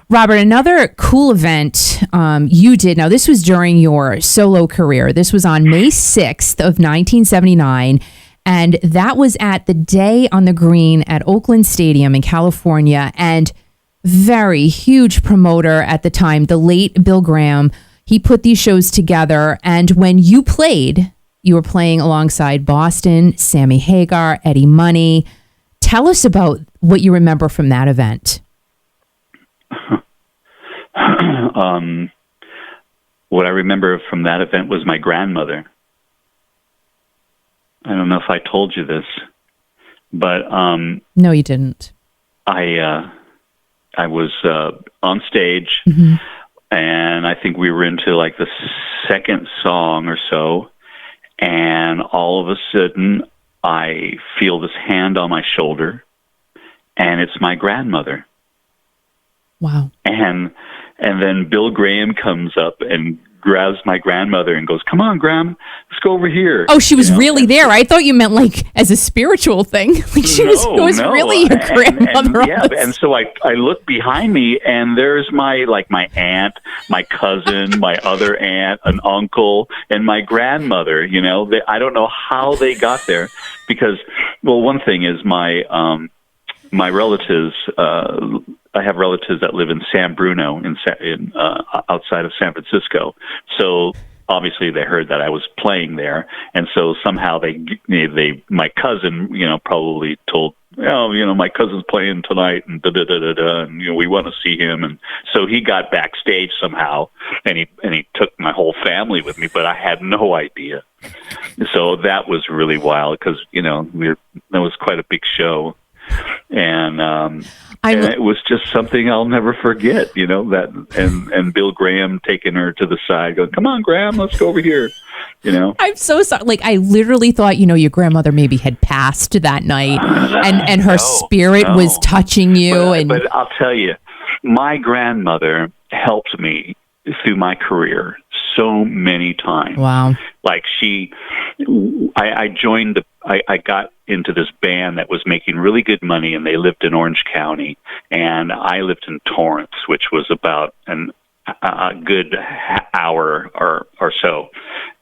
Robert, another cool event you did. Now, this was during your solo career. This was on May 6th of 1979. And that was at the Day on the Green at Oakland Stadium in California. And very huge promoter at the time, the late Bill Graham. He put these shows together. And when you played, you were playing alongside Boston, Sammy Hagar, Eddie Money. Tell us about what you remember from that event. What I remember from that event was my grandmother. I don't know if I told you this, but no, you didn't. I was on stage, and I think we were into like the second song or so, and all of a sudden I feel this hand on my shoulder, and it's my grandmother. Wow. And then Bill Graham comes up and grabs my grandmother and goes, "Come on, Graham, let's go over here." Oh, she was really there. I thought you meant like as a spiritual thing. Like she was really your grandmother. And so I look behind me and there's my aunt, my cousin, my other aunt, an uncle, and my grandmother. I don't know how they got there because, well, one thing is my relatives. I have relatives that live in San Bruno, outside of San Francisco. So obviously they heard that I was playing there, and so somehow my cousin, probably told, my cousin's playing tonight, and and we want to see him, and so he got backstage somehow, and he took my whole family with me, but I had no idea. So that was really wild because that was quite a big show. and it was just something I'll never forget. That and Bill Graham taking her to the side, going, "Come on, Graham, let's go over here." I'm so sorry. Like, I literally thought, your grandmother maybe had passed that night, and her spirit was touching you. But I'll tell you, my grandmother helped me through my career so many times. Wow. Like I got into this band that was making really good money, and they lived in Orange County, and I lived in Torrance, which was about a good hour or so.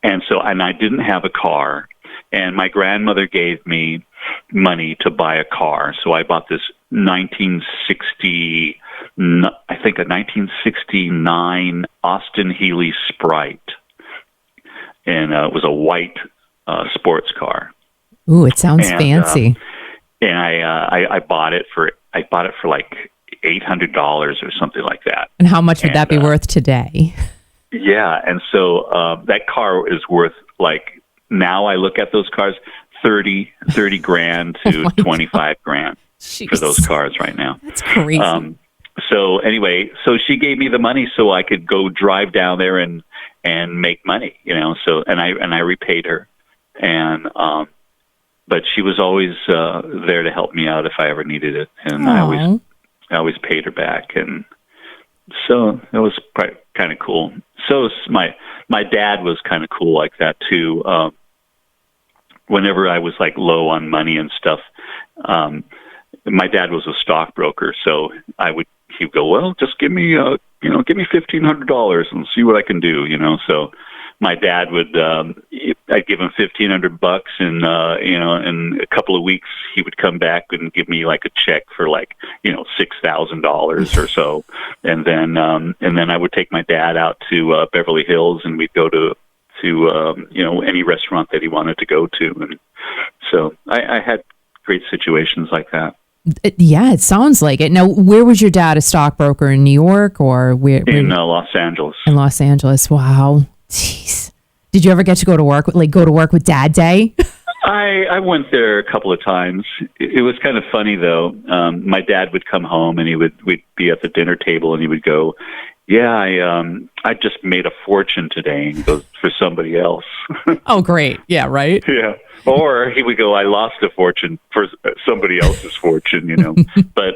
And I didn't have a car, and my grandmother gave me money to buy a car. So I bought this 1969 Austin Healey Sprite, and it was a white sports car. Ooh, it sounds fancy. And I bought it for like $800 or something like that. And how much would that be worth today? Yeah, and so that car is worth, like, now I look at those cars, 30 grand to 25 grand for those cars right now. That's crazy. So anyway, so she gave me the money so I could go drive down there and make money, So and I repaid her, but she was always there to help me out if I ever needed it, and Aww. I always paid her back, and so it was kind of cool. So my dad was kind of cool like that too. Whenever I was like low on money and stuff, my dad was a stockbroker, so he'd go, "Well, just give me $1,500 and see what I can do," So my dad would, I'd give him $1,500, and in a couple of weeks he would come back and give me like a check for like $6,000 or so, and then I would take my dad out to Beverly Hills, and we'd go to any restaurant that he wanted to go to, and so I had great situations like that. Yeah, it sounds like it. Now, where was your dad a stockbroker, in New York or where? In Los Angeles. In Los Angeles. Wow. Jeez. Did you ever get to go to work with Dad Day? I went there a couple of times. It was kind of funny though. My dad would come home, and we'd be at the dinner table, and he would go, "Yeah, I just made a fortune today," and he goes, "For somebody else." Oh, great. Yeah, right? Yeah. Or he would go, "I lost a fortune for somebody else's fortune," But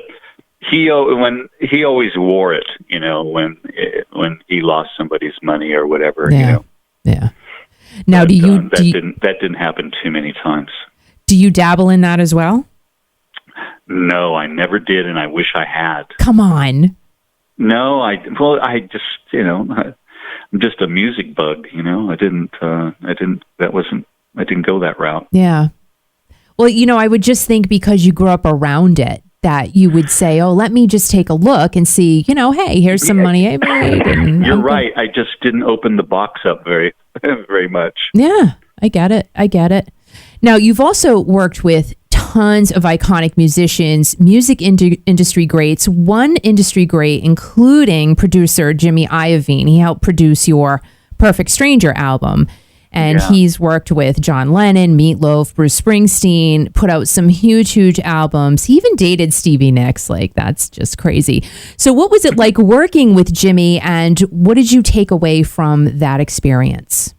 he always wore it, when he lost somebody's money or whatever, Yeah. Now, but, that didn't happen too many times. Do you dabble in that as well? No, I never did, and I wish I had. Come on. No, I just, I'm just a music bug, I didn't go that route. Yeah. Well, I would just think because you grew up around it, that you would say, "Oh, let me just take a look and see, hey, here's some money I made." And you're right. I just didn't open the box up very, very much. Yeah, I get it. Now, you've also worked with tons of iconic musicians, music industry greats, one industry great, including producer Jimmy Iovine. He helped produce your Perfect Stranger album. And he's worked with John Lennon, Meatloaf, Bruce Springsteen, put out some huge albums. He even dated Stevie Nicks. Like, that's just crazy. So what was it like working with Jimmy, and what did you take away from that experience?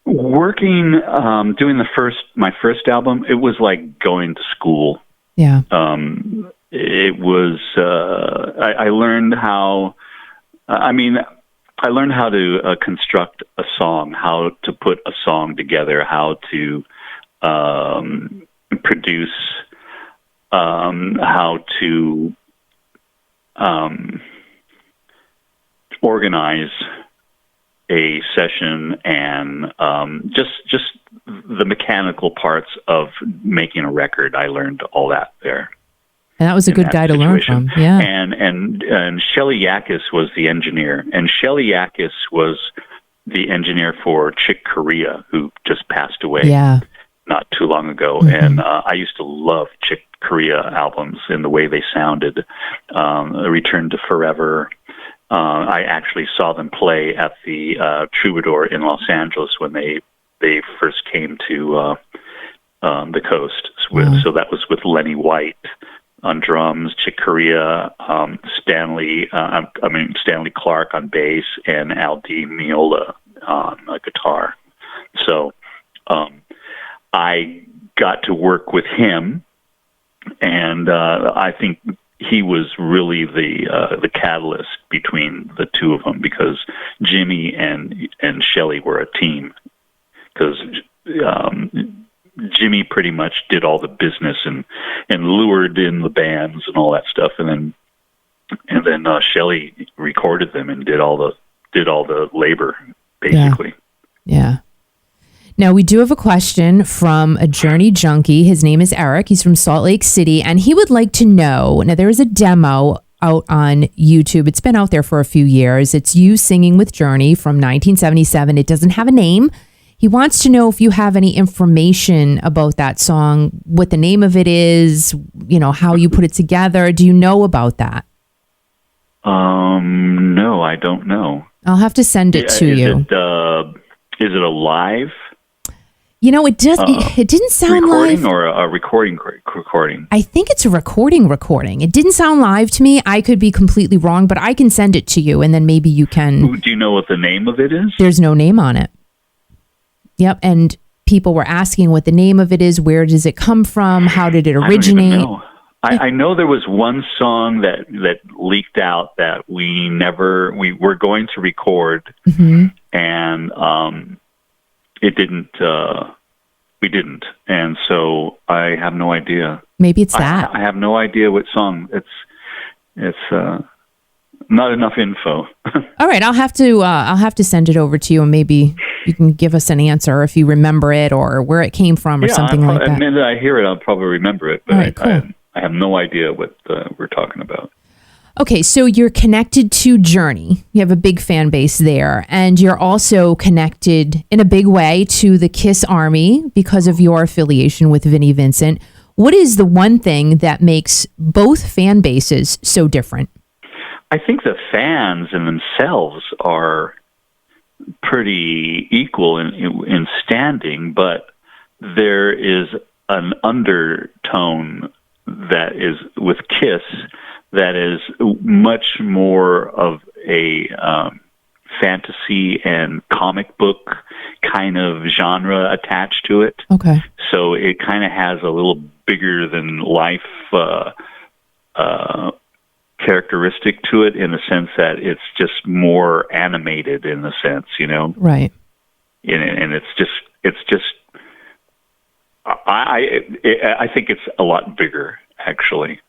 Working, doing my first album, it was like going to school. Yeah. It was, I learned how, I learned how to construct a song, how to put a song together, how to produce, how to organize a session, and just the mechanical parts of making a record. I learned all that there. And that was a good guy to learn from. Yeah. And Shelley Yakis was the engineer. And Shelley Yakis was the engineer for Chick Corea, who just passed away not too long ago. Mm-hmm. And I used to love Chick Corea albums and the way they sounded. Return to Forever. I actually saw them play at the Troubadour in Los Angeles when they first came to the coast. So that was with Lenny White on drums, Chick Corea, Stanley Clark on bass, and Al Di Meola on guitar. So I got to work with him, and I think he was really the catalyst between the two of them, because Jimmy and Shelley were a team. Because Jimmy pretty much did all the business and lured in the bands and all that stuff, and then Shelley recorded them and did all the labor, basically. Yeah. Now, we do have a question from a Journey junkie. His name is Eric. He's from Salt Lake City, and he would like to know, now there is a demo out on YouTube. It's been out there for a few years. It's you singing with Journey from 1977. It doesn't have a name. He wants to know if you have any information about that song, what the name of it is, how you put it together. Do you know about that? No, I don't know. I'll have to send it to you. Is it a live? It didn't sound recording live. Or a recording? I think it's a recording. It didn't sound live to me. I could be completely wrong, but I can send it to you, and then maybe you can. Do you know what the name of it is? There's no name on it. Yep, and people were asking what the name of it is. Where does it come from? How did it originate? I don't even know. I know there was one song that leaked out that we were going to record, and it didn't. We didn't, and so I have no idea. Maybe it's that. I have no idea what song. It's not enough info. All right, I'll have to send it over to you, and maybe you can give us an answer if you remember it or where it came from or something like that. The minute I hear it, I'll probably remember it. But all right, cool. I have no idea what we're talking about. Okay, so you're connected to Journey. You have a big fan base there. And you're also connected in a big way to the KISS Army because of your affiliation with Vinnie Vincent. What is the one thing that makes both fan bases so different? I think the fans in themselves are pretty equal in standing, but there is an undertone that is with KISS that is much more of a fantasy and comic book kind of genre attached to it. Okay. So it kind of has a little bigger than life characteristic to it, in the sense that it's just more animated in the sense, Right. And it's just I think it's a lot bigger, actually.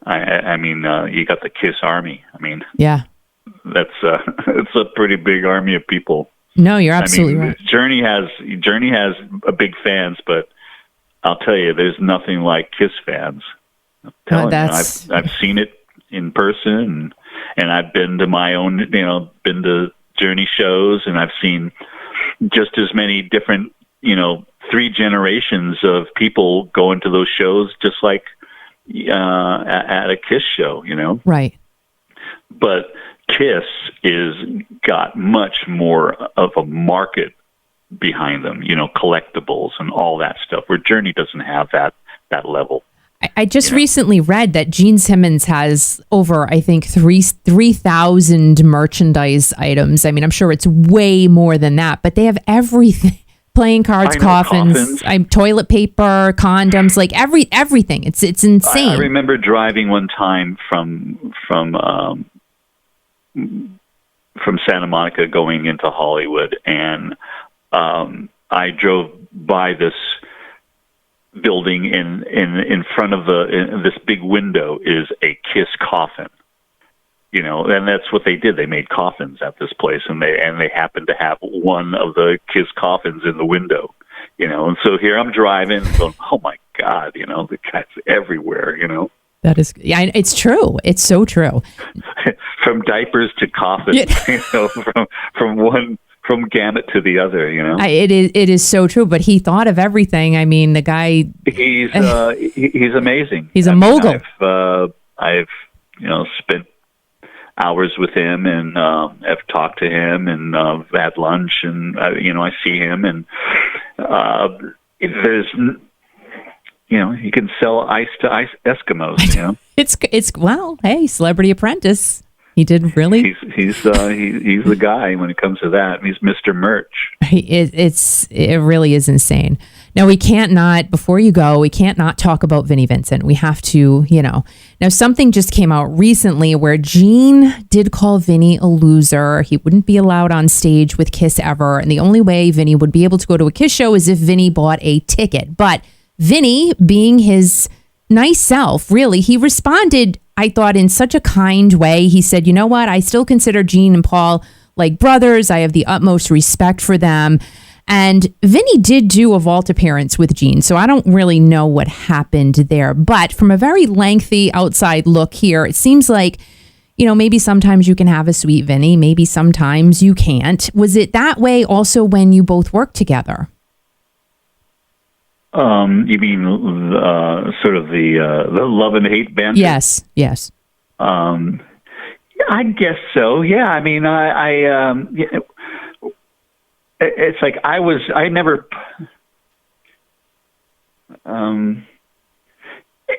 I mean, you got the KISS Army. I mean, yeah, that's it's a pretty big army of people. No, you're absolutely right. Journey has a big fans, but I'll tell you, there's nothing like KISS fans. I'm telling you, I've seen it in person, and I've been to my own, been to Journey shows, and I've seen just as many different, 3 generations of people going to those shows, just like at a KISS show, Right. But KISS is got much more of a market behind them, collectibles and all that stuff, where Journey doesn't have that level. I just recently read that Gene Simmons has over, I think, 3,000 merchandise items. I mean, I'm sure it's way more than that, but they have everything. Playing cards, coffins, toilet paper, condoms, like everything. It's insane. I remember driving one time from Santa Monica going into Hollywood, and I drove by this building, in front of this big window is a KISS coffin. And that's what they did. They made coffins at this place, and they happened to have one of the KISS coffins in the window, And so here I'm driving, going, oh my God, the guy's everywhere, That is, yeah, it's true. It's so true. From diapers to coffins, from gamut to the other, It is so true. But he thought of everything. I mean, the guy. He's amazing. He's a mogul. I've spent hours with him, and I've talked to him, and had lunch, and I see him, and there's, you can sell ice to ice Eskimos. It's well, hey, Celebrity Apprentice. He did really. He's the guy when it comes to that. He's Mr. Merch. It really is insane. Now we can't not, before you go, we can't not talk about Vinnie Vincent. We have to, Now something just came out recently where Gene did call Vinnie a loser. He wouldn't be allowed on stage with Kiss ever, and the only way Vinnie would be able to go to a Kiss show is if Vinnie bought a ticket. But Vinnie, being his nice self, really, he responded, I thought, in such a kind way. He said, you know what? I still consider Gene and Paul like brothers. I have the utmost respect for them. And Vinnie did do a vault appearance with Gene, so I don't really know what happened there. But from a very lengthy outside look here, it seems like, maybe sometimes you can have a sweet Vinnie, maybe sometimes you can't. Was it that way also when you both worked together? You mean sort of the love and hate banter? Yes. I guess so. Yeah. I mean, it's like I never,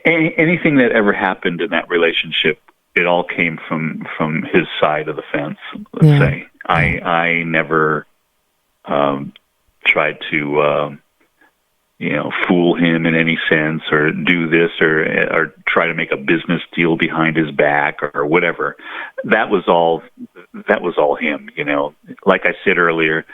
anything that ever happened in that relationship, it all came from his side of the fence, let's say. I never tried to, fool him in any sense, or do this, or try to make a business deal behind his back, or whatever. That was all him. Like I said earlier,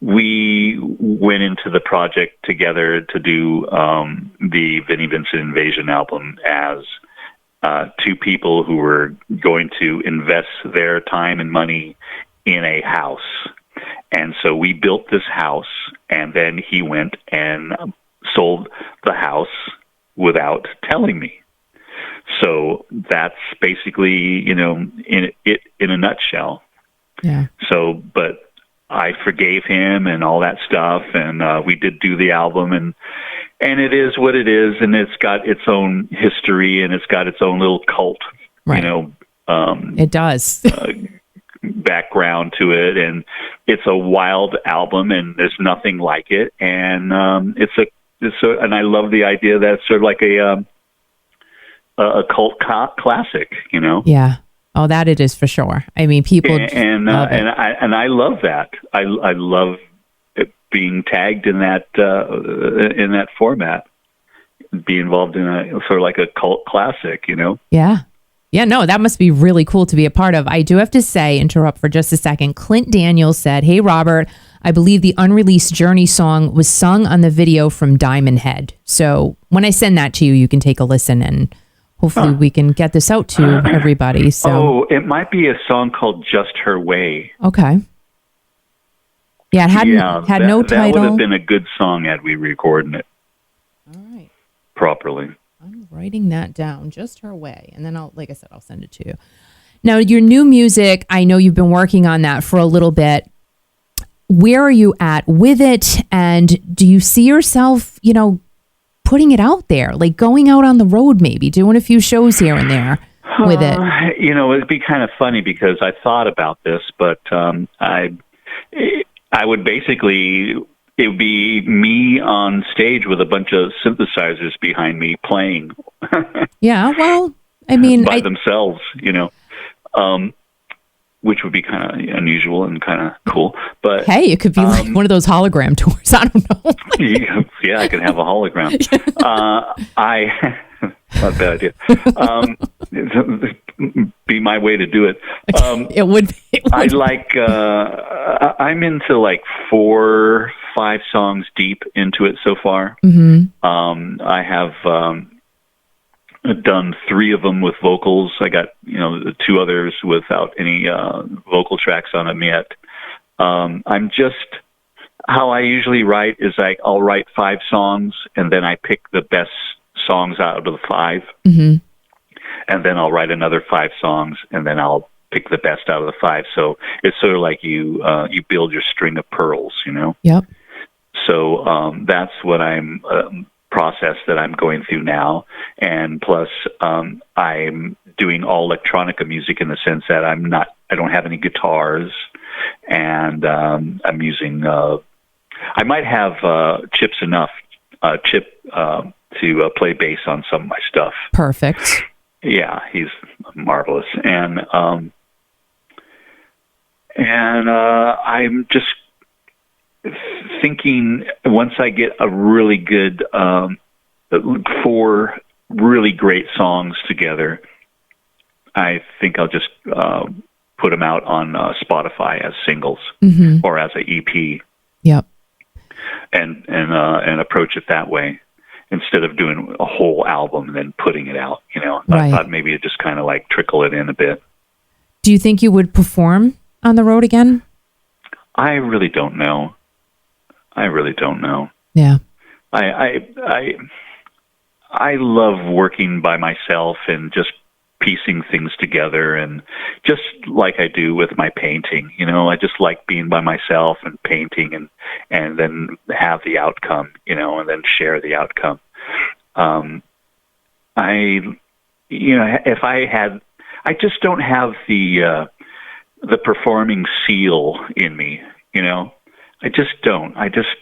we went into the project together to do the Vinnie Vincent Invasion album as two people who were going to invest their time and money in a house. And so we built this house, and then he went and sold the house without telling me. So that's basically, in a nutshell. Yeah. So, but I forgave him and all that stuff, and we did do the album, and it is what it is, and it's got its own history, and it's got its own little cult, right. It does. Background to it, and it's a wild album, and there's nothing like it, and and I love the idea that it's sort of like a cult classic, Yeah. Oh, that it is for sure. I mean, people love it. I love that. I love it being tagged in that format, be involved in a sort of like a cult classic, Yeah. Yeah, no, that must be really cool to be a part of. I do have to say, interrupt for just a second. Clint Daniels said, "Hey, Robert, I believe the unreleased Journey song was sung on the video from Diamond Head. So when I send that to you, you can take a listen, and hopefully we can get this out to everybody." So, it might be a song called "Just Her Way." Okay. Yeah, it had no title. That would have been a good song had we recorded it. All right. Properly. I'm writing that down, "Just Her Way," and then I'll send it to you. Now, your new music, I know you've been working on that for a little bit. Where are you at with it? And do you see yourself, putting it out there, like going out on the road, maybe doing a few shows here and there with it? It'd be kind of funny because I thought about this, but I would basically, it would be me on stage with a bunch of synthesizers behind me playing. Yeah, well, I mean, by themselves, which would be kind of unusual and kind of cool. But hey, it could be like one of those hologram tours. I don't know. Yeah, I could have a hologram. Not a bad idea. Be my way to do it. It would. I like. I'm into like 4-5 songs deep into it so far. Mm-hmm. I have done 3 of them with vocals. I got 2 others without any vocal tracks on them yet. I'm just, how I usually write is I'll write 5 songs, and then I pick the best songs out of the 5. Mm-hmm. And then I'll write another 5 songs, and then I'll pick the best out of the 5. So it's sort of like you build your string of pearls, Yep. So that's what I'm process that I'm going through now. And plus, I'm doing all electronica music in the sense that I don't have any guitars, and I'm using, I might have chips enough Chip to play bass on some of my stuff. Perfect. Yeah, he's marvelous, and I'm just thinking once I get a really good 4 really great songs together, I think I'll just put them out on Spotify as singles or as an EP. Yep. And approach it that way instead of doing a whole album and then putting it out. I thought maybe it just kind of like trickle it in a bit. Do you think you would perform on the road again? I really don't know. Yeah. I love working by myself and just piecing things together, and just like I do with my painting, I just like being by myself and painting and then have the outcome, and then share the outcome. I just don't have the performing seal in me, I just don't. I just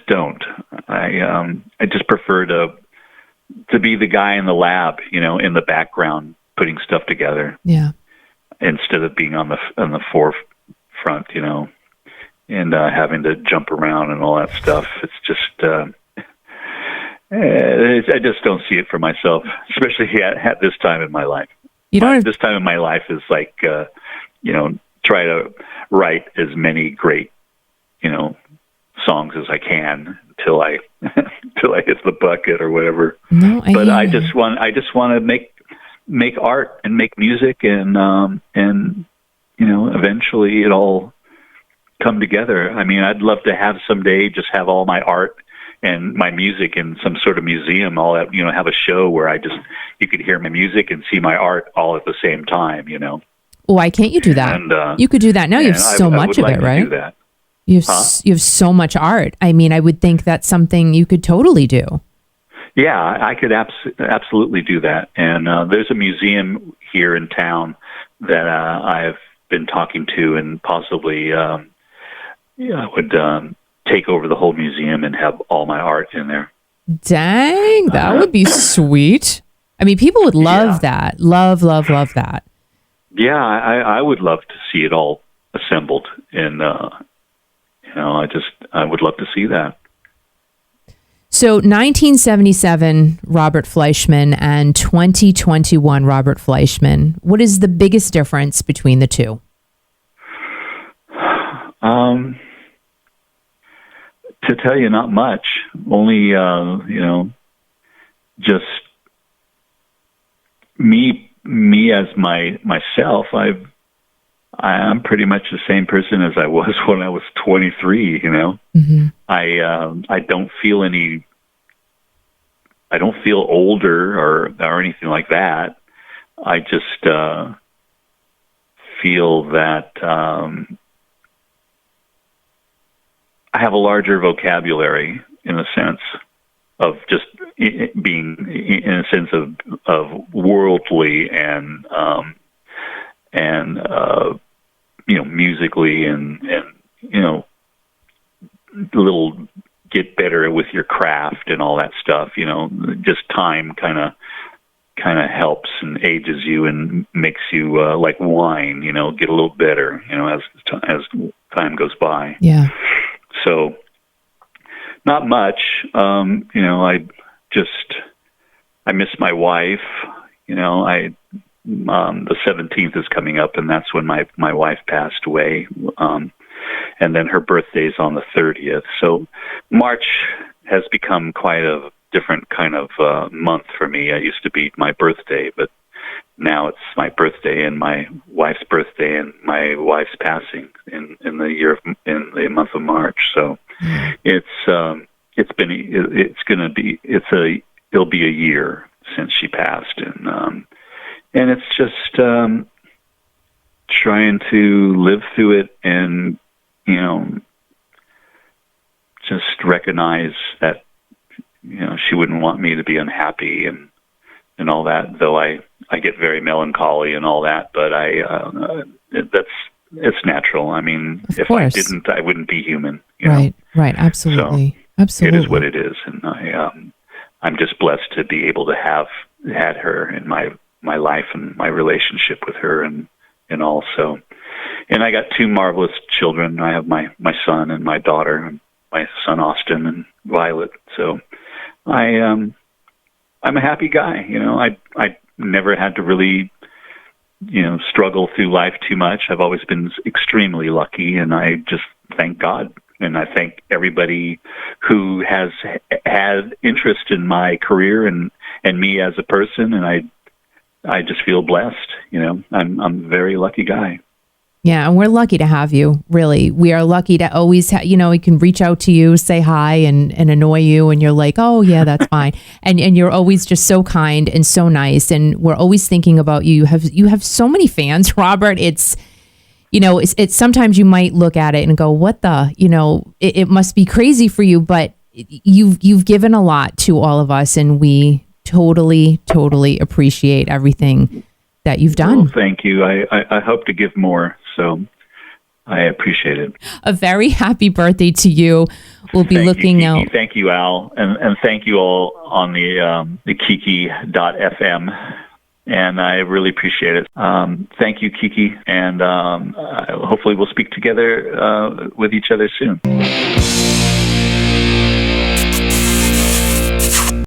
don't. I just prefer to be the guy in the lab, in the background, putting stuff together. Yeah. Instead of being on the forefront, and having to jump around and all that stuff. It's just, I just don't see it for myself, especially at this time in my life. This time in my life is like, try to write as many great, songs as I can until I hit the bucket or whatever. No, I just want to make art and make music and eventually it all come together. I mean, I'd love to have someday just have all my art and my music in some sort of museum, all that, have a show where you could hear my music and see my art all at the same time, Why can't you do that? And, you could do that now. You have so much of it, right? Do that. You have so much art. I mean, I would think that's something you could totally do. Yeah, I could absolutely do that. And there's a museum here in town that I've been talking to, and possibly would take over the whole museum and have all my art in there. Dang, that would be sweet. I mean, people would love that. Love that. Yeah, I would love to see it all assembled, and I would love to see that. So 1977 Robert Fleischman and 2021 Robert Fleischman, what is the biggest difference between the two? To tell you, not much. Only, just me as myself. I'm pretty much the same person as I was when I was 23, Mm-hmm. I don't feel older or anything like that. I just feel that I have a larger vocabulary in a sense of just being in a sense of worldly and musically and a little get better with your craft and all that stuff. Just time kind of helps and ages you and makes you like wine. Get a little better. As time goes by. Yeah. So, not much. I miss my wife. The 17th is coming up, and that's when my wife passed away. And then her birthday's on the 30th. So March has become quite a different kind of month for me. It used to be my birthday, but now it's my birthday and my wife's birthday and my wife's passing in the month of March. So it'll be a year since she passed, and it's just trying to live through it and just recognize that she wouldn't want me to be unhappy and all that, though I get very melancholy and all that, but it's natural. I mean, if I didn't, I wouldn't be human. Right, absolutely. Absolutely. It is what it is, and I'm just blessed to be able to have had her in my life and my relationship with her, and also, and I got two marvelous children. I have my son and my daughter, and my son Austin and Violet. So I'm a happy guy. I never had to really struggle through life too much. I've always been extremely lucky, and I just thank God. And I thank everybody who has had interest in my career and me as a person. And I just feel blessed. I'm a very lucky guy. Yeah, and we're lucky to have you, really. We are lucky to always we can reach out to you, say hi, and annoy you, and you're like, oh, yeah, that's fine. And you're always just so kind and so nice, and we're always thinking about you. You have so many fans, Robert. It's sometimes you might look at it and go, what the, it must be crazy for you, but you've given a lot to all of us, and we totally appreciate everything that you've done. Well, thank you. I hope to give more, so I appreciate it. A very happy birthday to you. We'll be looking out. Thank you, Al, and thank you all on the Kiki.fm. And I really appreciate it. Thank you, Kiki, and hopefully we'll speak together with each other soon.